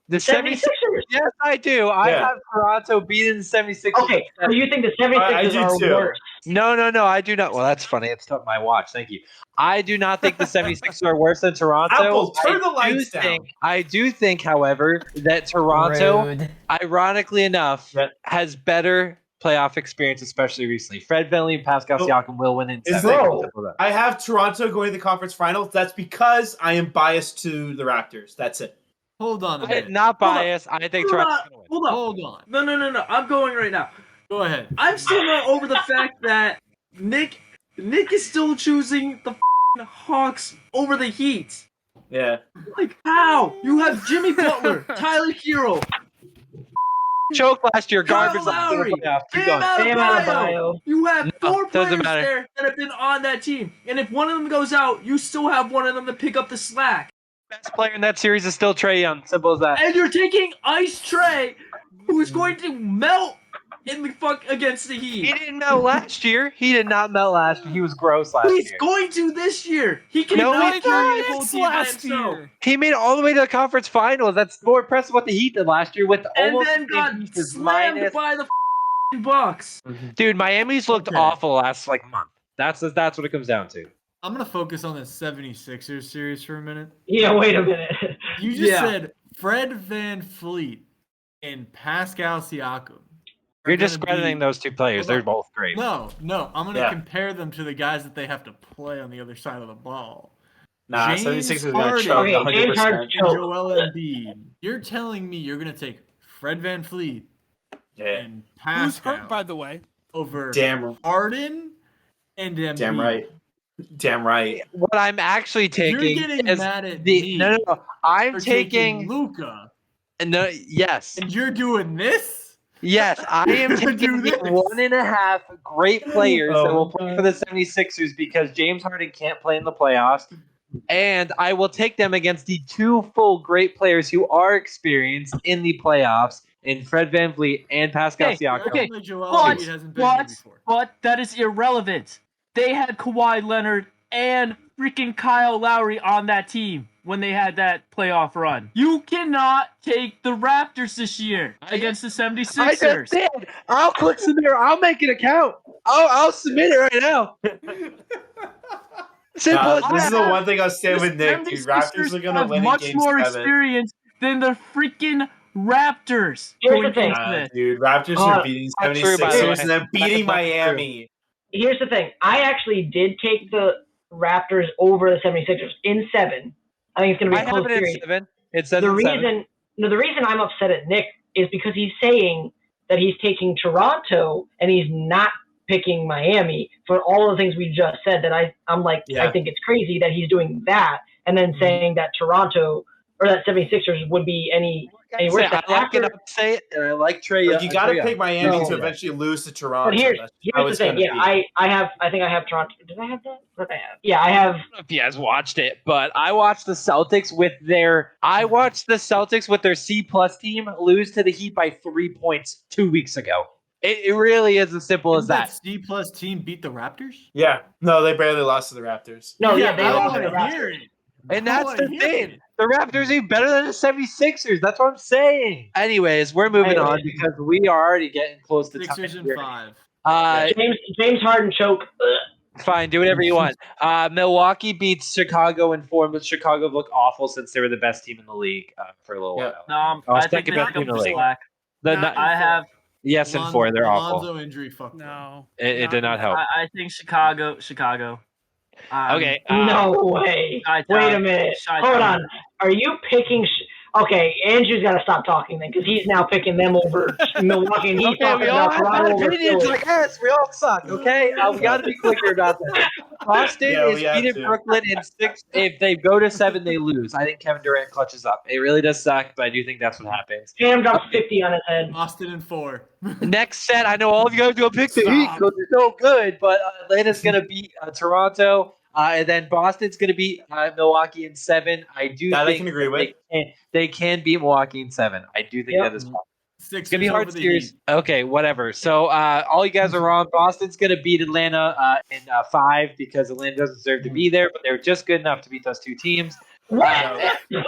S1: the 76ers. Yes, I do. I have Toronto beating the 76ers.
S2: Okay, so you think the 76ers are worse?
S1: No, I do not. Well, that's funny. It's tough my watch. Thank you. I do not think the 76ers are worse than Toronto.
S5: Apple, turn the lights down.
S1: I do think, however, that Toronto, ironically enough, has better playoff experience, especially recently. Fred VanVleet and Pascal Siakam will win in 7.
S5: I have Toronto going to the conference finals. That's because I am biased to the Raptors. That's it.
S4: Hold on a minute.
S1: Not biased. I think Toronto's going to win.
S7: Hold on. No. I'm going right now.
S4: Go ahead.
S7: I'm still not over the fact that Nick is still choosing the Hawks over the Heat.
S5: Yeah.
S7: Like, how? You have Jimmy Butler, Tyler Hero,
S1: choke last year, garbage
S7: Kyle Lowry,
S1: Bam
S2: Adebayo.
S7: You have 4 players
S1: doesn't matter.
S7: there that have been on that team. And if one of them goes out, you still have one of them to pick up the slack.
S1: Best player in that series is still Trae Young. Simple as that.
S7: And you're taking Ice Trae, who is going to melt in the fuck against the Heat.
S1: He didn't melt last year. He did not melt last year. He was gross last year.
S7: He's going to this year. He can
S1: No,
S7: not
S1: he
S7: carry a
S3: didn't
S7: whole team by
S3: last
S7: himself.
S3: year.
S1: He made it all the way to the conference finals. That's more impressive what the Heat did last year with
S7: And
S1: almost
S7: then got
S1: the pieces
S7: slammed by the Bucks.
S1: Dude, Miami's looked awful last month. That's what it comes down to.
S4: I'm going to focus on the 76ers series for a minute.
S2: Yeah, wait a minute.
S4: You just said Fred VanVleet and Pascal Siakam.
S1: You're discrediting those two players. They're both great.
S4: No. I'm going to compare them to the guys that they have to play on the other side of the ball.
S5: Nah,
S4: James
S5: 76ers are going to choke
S2: Harden.
S5: 100%.
S2: Harden.
S4: And Joel Embiid. You're telling me you're going to take Fred VanVleet and Pascal
S3: Who's hurt, by the way?
S4: over
S5: Damn.
S4: Harden and Embiid.
S5: Damn right.
S1: What I'm actually taking
S4: You're getting
S1: is
S4: mad at
S1: the
S4: me.
S1: no. I'm
S4: for
S1: taking
S4: Luka.
S1: No, yes.
S4: And you're doing this?
S1: Yes, I am taking the 1.5 great players that will play for the 76ers because James Harden can't play in the playoffs. And I will take them against the 2 full great players who are experienced in the playoffs in Fred VanVleet and Pascal Siakam.
S7: Okay, but that is irrelevant. They had Kawhi Leonard and freaking Kyle Lowry on that team when they had that playoff run. You cannot take the Raptors this year against the 76ers.
S1: I just did. I'll click submit. I'll make it account. I'll submit it right now.
S5: This is the one thing I'll say with Nick. Dude, Raptors are going to win
S7: much
S5: in Game
S7: more
S5: 7.
S7: experience than the freaking Raptors.
S2: Here's the thing.
S5: Dude, Raptors are beating 76ers and then beating Miami.
S2: Here's the thing. I actually did take the Raptors over the 76ers in 7. I think it's going to be a close series.
S1: It says
S2: the reason I'm upset at Nick is because he's saying that he's taking Toronto and he's not picking Miami for all of the things we just said. That I'm like, I think it's crazy that he's doing that and then saying that Toronto or that 76ers would be any worse.
S1: I like it upset, and I like Trae Young.
S5: You got to pick Miami to eventually lose to Toronto.
S2: But here's the thing. Yeah, I think I have Toronto. Did I have that? What did I have? Yeah, I have.
S1: I don't know if you guys watched it, but I watched the Celtics with their C+ team lose to the Heat by 3 points 2 weeks ago. It really is as simple as that.
S4: C+ team beat the Raptors?
S5: Yeah. No, they barely lost to the Raptors.
S2: No, they lost to the
S4: Raptors.
S1: And that's the thing. The Raptors are even better than the 76ers. That's what I'm saying. Anyways, we're moving on because we are already getting close to
S4: Sixers
S1: time.
S4: and 5.
S2: James Harden choke.
S1: Fine, do whatever you want. Milwaukee beats Chicago in 4, but Chicago looked awful since they were the best team in the league for a little while.
S7: No, I think
S1: second best team in the league.
S7: I have.
S1: Yes, and 4. They're awful.
S4: Lonzo injury fucked.
S3: No,
S1: it did not help.
S7: I think Chicago.
S1: Okay.
S2: No way. Wait a minute. Hold on. Are you picking Okay, Andrew's got to stop talking then, because he's now picking them over Milwaukee, and he's talking
S1: we all
S2: about
S1: have
S2: Toronto over
S1: opinions,
S2: Philly.
S1: I guess. We all suck, okay? We got to be quicker about this. Boston is beating Brooklyn in 6. If they go to 7, they lose. I think Kevin Durant clutches up. It really does suck, but I do think that's what happens.
S2: Cam drops 50 on his head.
S4: Boston in 4.
S1: Next set, I know all of you guys are going to pick the Heat because they're so good, but Atlanta's going to beat Toronto. And then Boston's going to beat Milwaukee in 7. I do think
S5: I can agree with.
S1: They can beat Milwaukee in 7. I do think that is possible. It's going to be a hard series. Okay, whatever. So all you guys are wrong. Boston's going to beat Atlanta in 5 because Atlanta doesn't deserve to be there, but they're just good enough to beat those 2 teams.
S2: What?
S5: They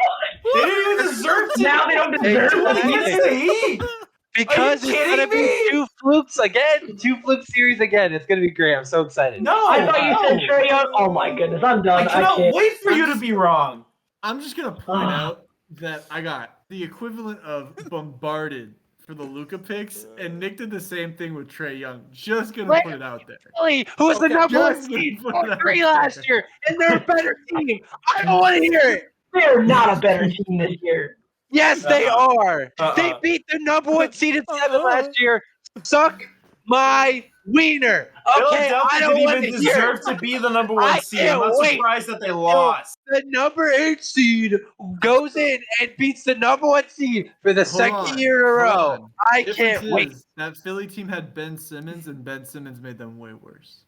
S5: didn't even deserve to.
S2: Now they don't deserve
S5: to.
S1: Because it's going to be 2 flukes again. 2 fluke series again. It's going to be great. I'm so excited.
S5: No.
S2: I thought you said Trae Young. Oh, my goodness. I'm done.
S5: I cannot wait for you to be wrong.
S4: I'm just going to point out that I got the equivalent of bombarded for the Luka picks, and Nick did the same thing with Trae Young. Just going to put it out there.
S1: Philly, who was the number 1 seed 3 last year, and they're a better team. I don't want to hear it.
S2: They're not a better team this year.
S1: Yes, they are. They beat the number 1 seed in 7 last year. Suck my wiener. Okay, I don't
S5: didn't even deserve to be the number 1 seed. I'm not surprised that they lost.
S1: The number 8 seed goes in and beats the number 1 seed for the second year in a row. I can't wait.
S4: That Philly team had Ben Simmons, and Ben Simmons made them way worse.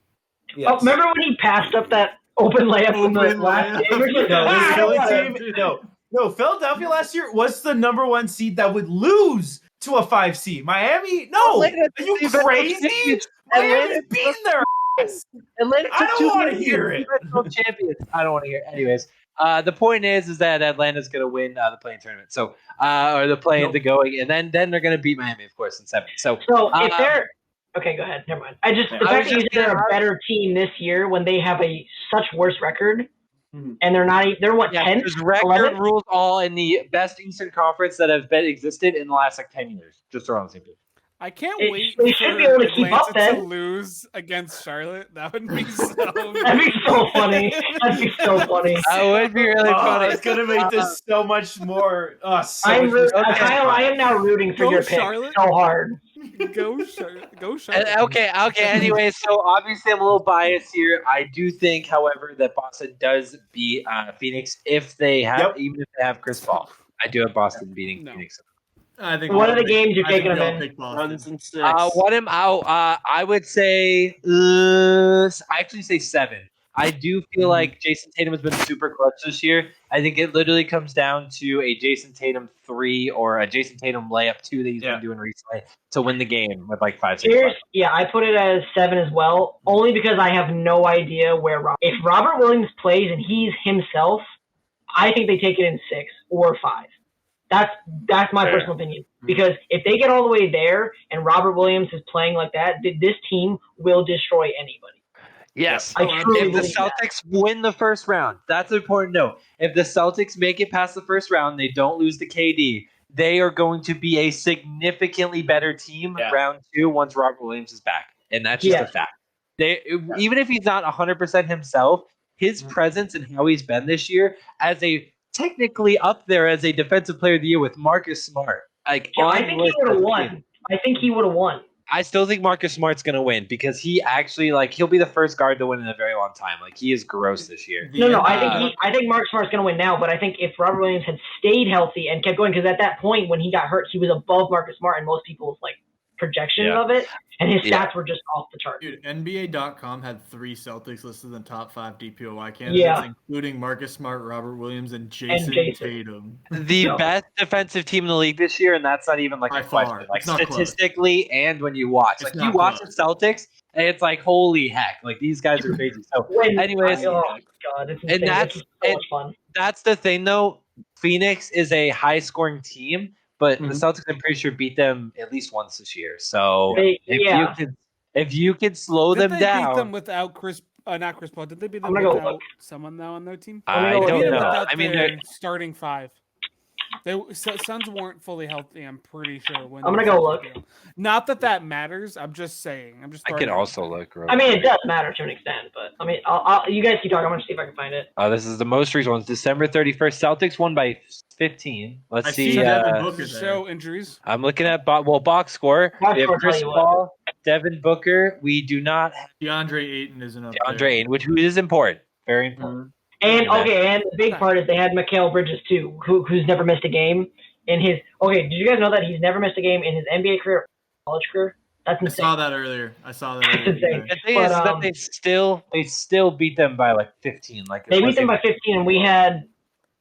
S2: Yes. Oh, remember when he passed up that open layup from the last game?
S5: No, Philadelphia last year was the number 1 seed that would lose to a 5 seed. Miami, no. Are you crazy? Miami's beating their ass. I don't want to hear it.
S1: Champions. I don't want to hear it. Anyways, the point is that Atlanta's going to win the play-in tournament. So, or the play-in to going, and then they're going to beat Miami, of course, in 7. So
S2: if they're okay, go ahead. Never mind. The fact that you said they're a better team this year when they have such worse record. And they're not. They're what 10?
S1: There's record
S2: 11?
S1: rules all in the best Eastern Conference that have existed in the last 10 years. Just around the same page.
S3: I can't wait
S2: they should be able to keep up
S3: Atlanta to
S2: then.
S3: lose against Charlotte. That would be so.
S2: That'd be so funny. That'd be so funny.
S1: That would be really funny.
S5: It's gonna make this so much more.
S2: Kyle, I am now rooting for your pick
S3: Charlotte.
S2: so hard.
S3: Go Charlotte.
S1: Okay. Anyway, so obviously I'm a little biased here. I do think, however, that Boston does beat Phoenix if they have, even if they have Chris Paul. I do have Boston beating Phoenix.
S4: I think
S2: what are the games you're taking them in?
S7: Runs in 6.
S1: What am out? I would say, I actually say 7. I do feel like Jason Tatum has been super clutch this year. I think it literally comes down to a Jason Tatum 3 or a Jason Tatum layup 2 that he's been doing recently to win the game with 5 seconds.
S2: Yeah, I put it as 7 as well, only because I have no idea where if Robert Williams plays and he's himself, I think they take it in 6 or 5. That's my personal opinion. Because if they get all the way there and Robert Williams is playing like that, this team will destroy anybody.
S1: Yes.
S2: If
S1: the Celtics win the first round, that's important to know. If the Celtics make it past the first round, they don't lose to KD, they are going to be a significantly better team round 2 once Robert Williams is back. And that's just a fact. Even if he's not 100% himself, his presence and how he's been this year as technically up there as a defensive player of the year with Marcus Smart.
S2: I think he would have won. I
S1: still think Marcus Smart's going to win because he actually he'll be the first guard to win in a very long time. He is gross this year.
S2: No, I think Marcus Smart's going to win now, but I think if Robert Williams had stayed healthy and kept going, because at that point when he got hurt, he was above Marcus Smart in most people's projection of it, and his stats were just off the chart.
S4: Dude, NBA.com had 3 Celtics listed in the top 5 DPOY candidates, including Marcus Smart, Robert Williams, and Jason Tatum.
S1: The best defensive team in the league this year, and that's not even a question. Statistically, and when you watch, you watch the Celtics, and it's holy heck, these guys are crazy. So, anyways,
S2: oh my god, it's insane. That's so much fun.
S1: That's the thing, though. Phoenix is a high-scoring team. But the Celtics, I'm pretty sure, beat them at least once this year. So if you could slow them down,
S3: beat them without not Chris Paul. Did they beat them without someone now on their team?
S1: I don't know.
S3: I mean, they're starting 5. Suns weren't fully healthy. I'm pretty sure. When
S2: I'm gonna go look.
S3: Not that matters. I'm just saying.
S1: I can also look.
S2: I mean, it does matter to an extent, but I mean, you guys keep talking. I'm gonna see if I can find it.
S1: This is the most recent one. December 31st. Celtics won by 15. Let's see.
S3: Show injuries.
S1: I'm looking at box score. We have Chris Paul, Devin Booker. We do not have
S4: DeAndre Ayton isn't up
S1: DeAndre Ayton, which is important. Very important.
S2: And and the big part is they had Mikal Bridges too, who's never missed a game in his. Okay, did you guys know that he's never missed a game in his NBA career, or college career? That's insane.
S4: I saw that earlier.
S2: That's insane.
S1: The thing is that they still beat them by like 15. Like
S2: they beat them by 15, and we had.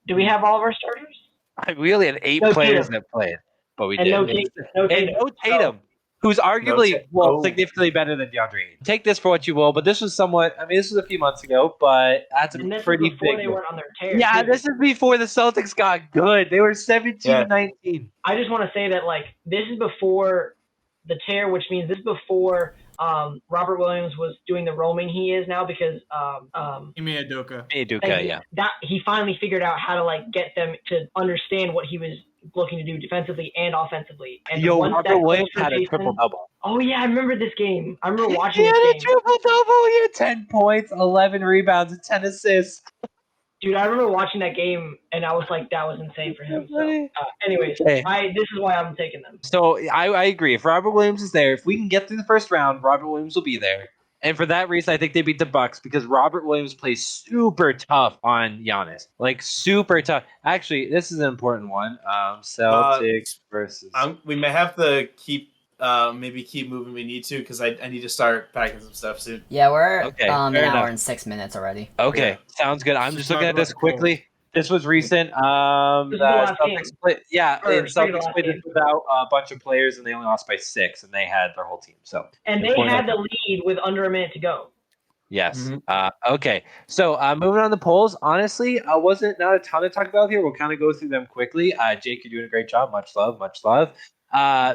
S2: Do we have all of our starters?
S1: We only had 8 players that played, but we did.
S2: No
S1: Tatum. Who's arguably significantly better than DeAndre Ayton. Take this for what you will, but this was somewhat. I mean, this was a few months ago, but that's pretty big.
S2: They weren't on their tear.
S1: Yeah, this is before the Celtics got good. They were 17-19.
S2: I just want to say that this is before the tear, which means this is before Robert Williams was doing the roaming he is now because
S4: Ime Udoka,
S1: yeah.
S2: That he finally figured out how to get them to understand what he was looking to do defensively and offensively. And
S1: Robert Williams had a triple-double.
S2: Oh, yeah, I remember this game. I remember watching this game.
S1: He had a triple-double. He had 10 points, 11 rebounds, and 10 assists.
S2: Dude, I remember watching that game, and I was like, that was insane for him. So, anyways, this is why I'm taking them.
S1: So, I agree. If Robert Williams is there, if we can get through the first round, Robert Williams will be there. And for that reason, I think they beat the Bucks because Robert Williams plays super tough on Giannis. Like, super tough. Actually, this is an important one. Celtics versus...
S5: we may have to keep moving. We need to because I need to start packing some stuff soon.
S6: Yeah, we're an hour and 6 minutes already.
S1: Okay, sounds good. I'm just looking at this quickly. This was recent. Celtics played this without a bunch of players, and they only lost by 6, and they had their whole team. So
S2: and they had the lead with under a minute to go.
S1: Yes. Mm-hmm. Okay. So moving on the polls. Honestly, wasn't not a ton to talk about here. We'll kind of go through them quickly. Jake, you're doing a great job. Much love. Much love.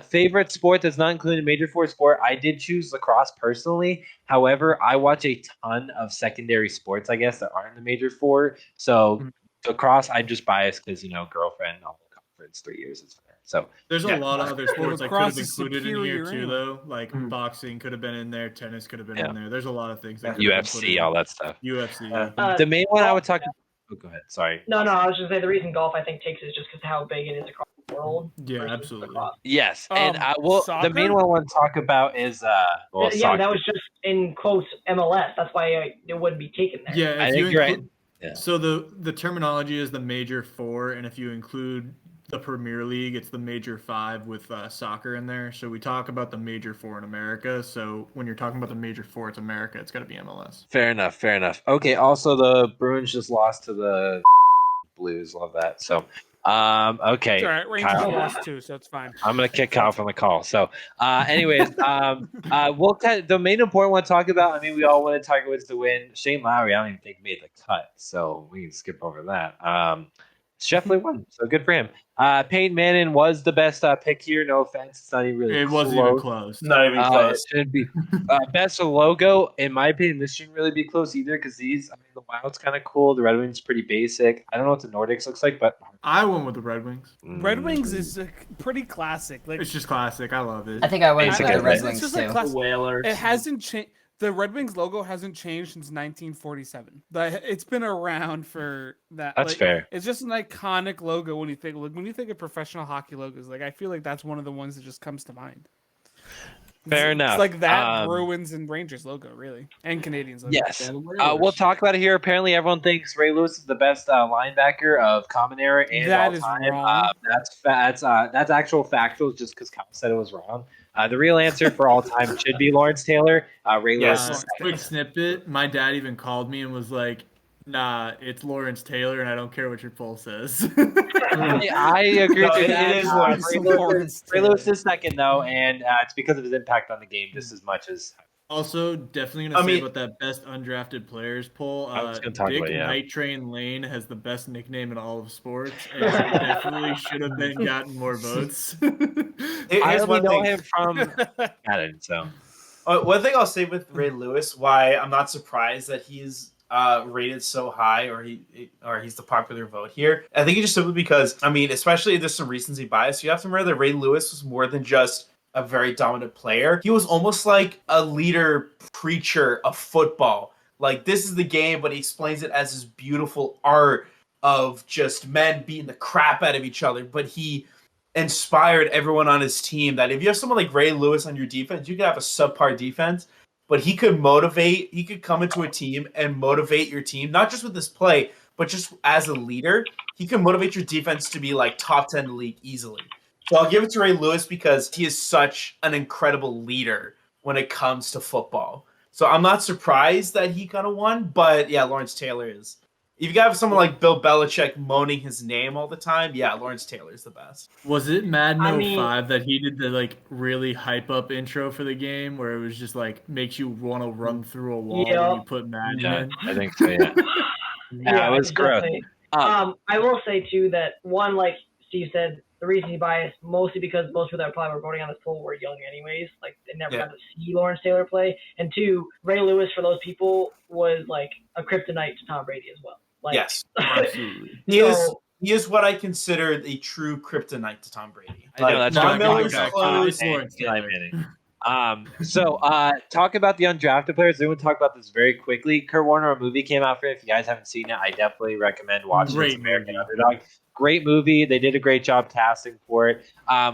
S1: Favorite sport that's not included in major 4 sport. I did choose lacrosse personally. However, I watch a ton of secondary sports, I guess, that aren't in the major 4. So lacrosse, I'm just biased because, girlfriend, all the conference, 3 years is fair. So
S4: there's a lot of other sports that could have included in here too, though. Like boxing could have been in there, tennis could have been in there. There's a lot of things. That
S1: UFC, all that stuff.
S4: UFC.
S1: The main one I would talk about. Oh, go ahead. Sorry.
S2: No, I was just saying the reason golf I think takes is just because of how big it is across the world.
S4: Yeah, absolutely.
S1: Yes, and the main one I want to talk about is
S2: soccer. That was just in quotes MLS. That's why it wouldn't be taken there.
S4: Yeah,
S1: I think you're right. Yeah.
S4: So the terminology is the major 4, and if you include the Premier League, it's the major 5 with soccer in there. So we talk about the major 4 in America. So when you're talking about the major 4, it's America. It's got to be MLS.
S1: Fair enough. Okay. Also, the Bruins just lost to the Blues. Love that. So, okay.
S3: It's all right. Rangers lost too, so it's fine.
S1: I'm gonna kick Kyle from the call. So, anyways, the main important one to talk about. I mean, we all wanted Tiger Woods to win. Shane Lowry, I don't even think made the cut, so we can skip over that. Scheffler won, so good for him. Peyton Manning was the best pick here. No offense, it's not even really.
S4: It wasn't even close.
S5: Not even close.
S1: It should be best of logo. In my opinion, this shouldn't really be close either because the Wild's kind of cool. The Red Wings pretty basic. I don't know what the Nordics looks like, but
S4: I went with the Red Wings.
S3: Red Wings is pretty classic.
S4: It's just classic. I love it.
S6: I think I went with the Red Wings too.
S7: Whalers.
S3: It hasn't changed. The Red Wings logo hasn't changed since 1947. It's been around for that.
S1: That's fair.
S3: It's just an iconic logo when you think of professional hockey logos. I feel like that's one of the ones that just comes to mind.
S1: Fair enough.
S3: It's like that Bruins and Rangers logo, really, and Canadians logo.
S1: Yes. We'll talk about it here. Apparently, everyone thinks Ray Lewis is the best linebacker of common era and
S3: that
S1: all time. Wrong. That's actual factual, just because Kyle said it was wrong. The real answer for all time should be Lawrence Taylor. Ray Lewis.
S4: Quick snippet. My dad even called me and was like, "Nah, it's Lawrence Taylor, and I don't care what your poll says."
S1: I agree with that.
S5: It is
S1: Lawrence. Ray Lewis is second, though, and it's because of his impact on the game just as much as.
S4: Also, definitely going to say about that best undrafted players poll. Dick Night Train Lane has the best nickname in all of sports, and definitely should have been gotten more votes.
S1: I only know him from Adam, so.
S5: One thing I'll say with Ray Lewis, why I'm not surprised that he's rated so high, or he's the popular vote here. I think it's just simply because, I mean, especially if there's some recency bias. You have to remember that Ray Lewis was more than just a very dominant player. He was almost like a leader preacher of football. Like, this is the game, but he explains it as this beautiful art of just men beating the crap out of each other. But he inspired everyone on his team that if you have someone like Ray Lewis on your defense, you could have a subpar defense, but he could come into a team and motivate your team, not just with his play, but just as a leader. He can motivate your defense to be like top 10 in the league easily. So I'll give it to Ray Lewis because he is such an incredible leader when it comes to football. So I'm not surprised that he kind of won, but yeah, Lawrence Taylor is. If you got someone like Bill Belichick moaning his name all the time, yeah, Lawrence Taylor is the best.
S4: Was it Madden 05 that he did the like really hype up intro for the game where it was just like makes you want to run through a wall when you put Madden in?
S1: I think so, yeah. Yeah, it was gross.
S2: I will say too that one, like Steve said, the recency bias mostly because most people that probably were voting on this poll were young anyways. Like, they never got to see Lawrence Taylor play. And two, Ray Lewis for those people was like a kryptonite to Tom Brady as well. Like,
S5: yes,
S2: absolutely.
S5: He is what I consider a true kryptonite to Tom Brady.
S1: I know, that's
S5: Von Miller's
S1: close. So, talk about the undrafted players. They would talk about this very quickly. Kurt Warner, a movie came out for it. If you guys haven't seen it, I definitely recommend watching it. It's American Underdog. Great movie. They did a great job casting for it.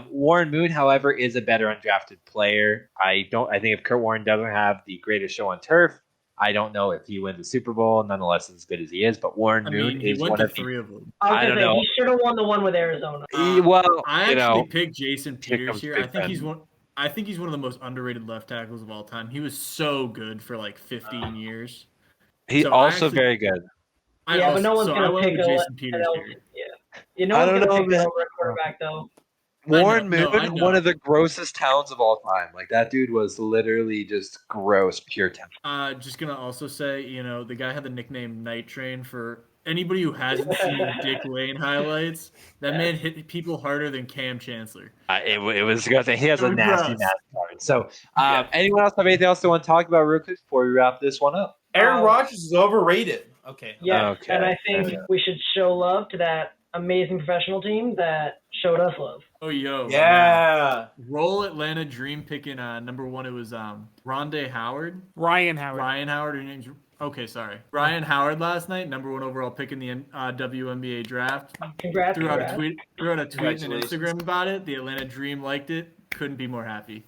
S1: Warren Moon, however, is a better undrafted player. I think if Kurt Warner doesn't have the greatest show on turf, I don't know if he wins the Super Bowl, nonetheless as good as he is. But Warren Moon is one of
S4: three of them.
S2: I don't know. He should have won the one with Arizona.
S4: I actually picked Jason Peters here. I think he's one of the most underrated left tackles of all time. He was so good for like 15 years.
S1: He's also very good.
S2: But no one's gonna pick
S4: Jason Peters here.
S2: You know, one's gonna pick over a quarterback though.
S1: Warren Moon, one of the grossest talents of all time. Like, that dude was literally just gross, pure talent.
S4: Just gonna also say, the guy had the nickname Night Train. For anybody who hasn't seen Dick Lane highlights, that man hit people harder than Cam Chancellor.
S1: It was good. He has a nasty card. So, anyone else have anything else they want to talk about real quick before we wrap this one up?
S5: Aaron Rodgers is overrated. Okay.
S2: Yeah, okay. And I think we should show love to that amazing professional team that showed us love.
S4: Oh, yo.
S5: Yeah.
S4: Roll Atlanta Dream picking number one. It was Rondé Howard.
S3: Ryan Howard.
S4: Her name's okay. Sorry, Ryan Howard last night, number one overall pick in the WNBA draft.
S2: Congrats.
S4: Threw out a tweet and Instagram about it. The Atlanta Dream liked it. Couldn't be more happy.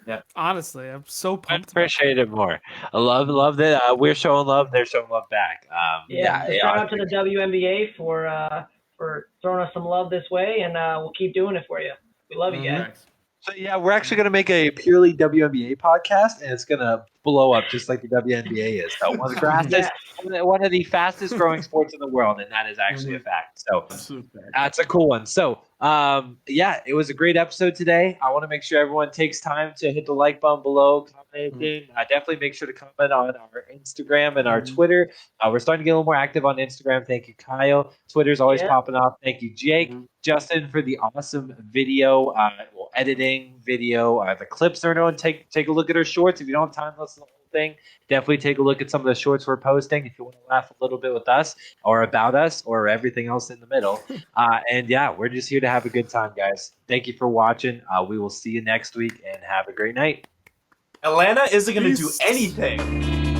S3: Yeah. Honestly, I'm so pumped.
S1: I appreciate it more. I love that we're showing love. They're showing love back.
S2: Shout out to the WNBA for throwing us some love this way, and we'll keep doing it for you. We love you guys.
S1: So we're actually going to make a purely WNBA podcast, and it's going to blow up just like the WNBA is. So one of the fastest growing sports in the world, and that is actually a fact. So that's a cool one. So it was a great episode today. I want to make sure everyone takes time to hit the like button below, commenting. Definitely make sure to comment on our Instagram and our Twitter. We're starting to get a little more active on Instagram. Thank you, Kyle. Twitter's always popping off. Thank you, Jake. Justin, for the awesome video, editing video. The clips are on. Take a look at our shorts. If you don't have time to listen to the whole thing, definitely take a look at some of the shorts we're posting if you want to laugh a little bit with us or about us or everything else in the middle. We're just here to have a good time, guys. Thank you for watching. We will see you next week, and have a great night.
S5: Atlanta isn't going to do anything.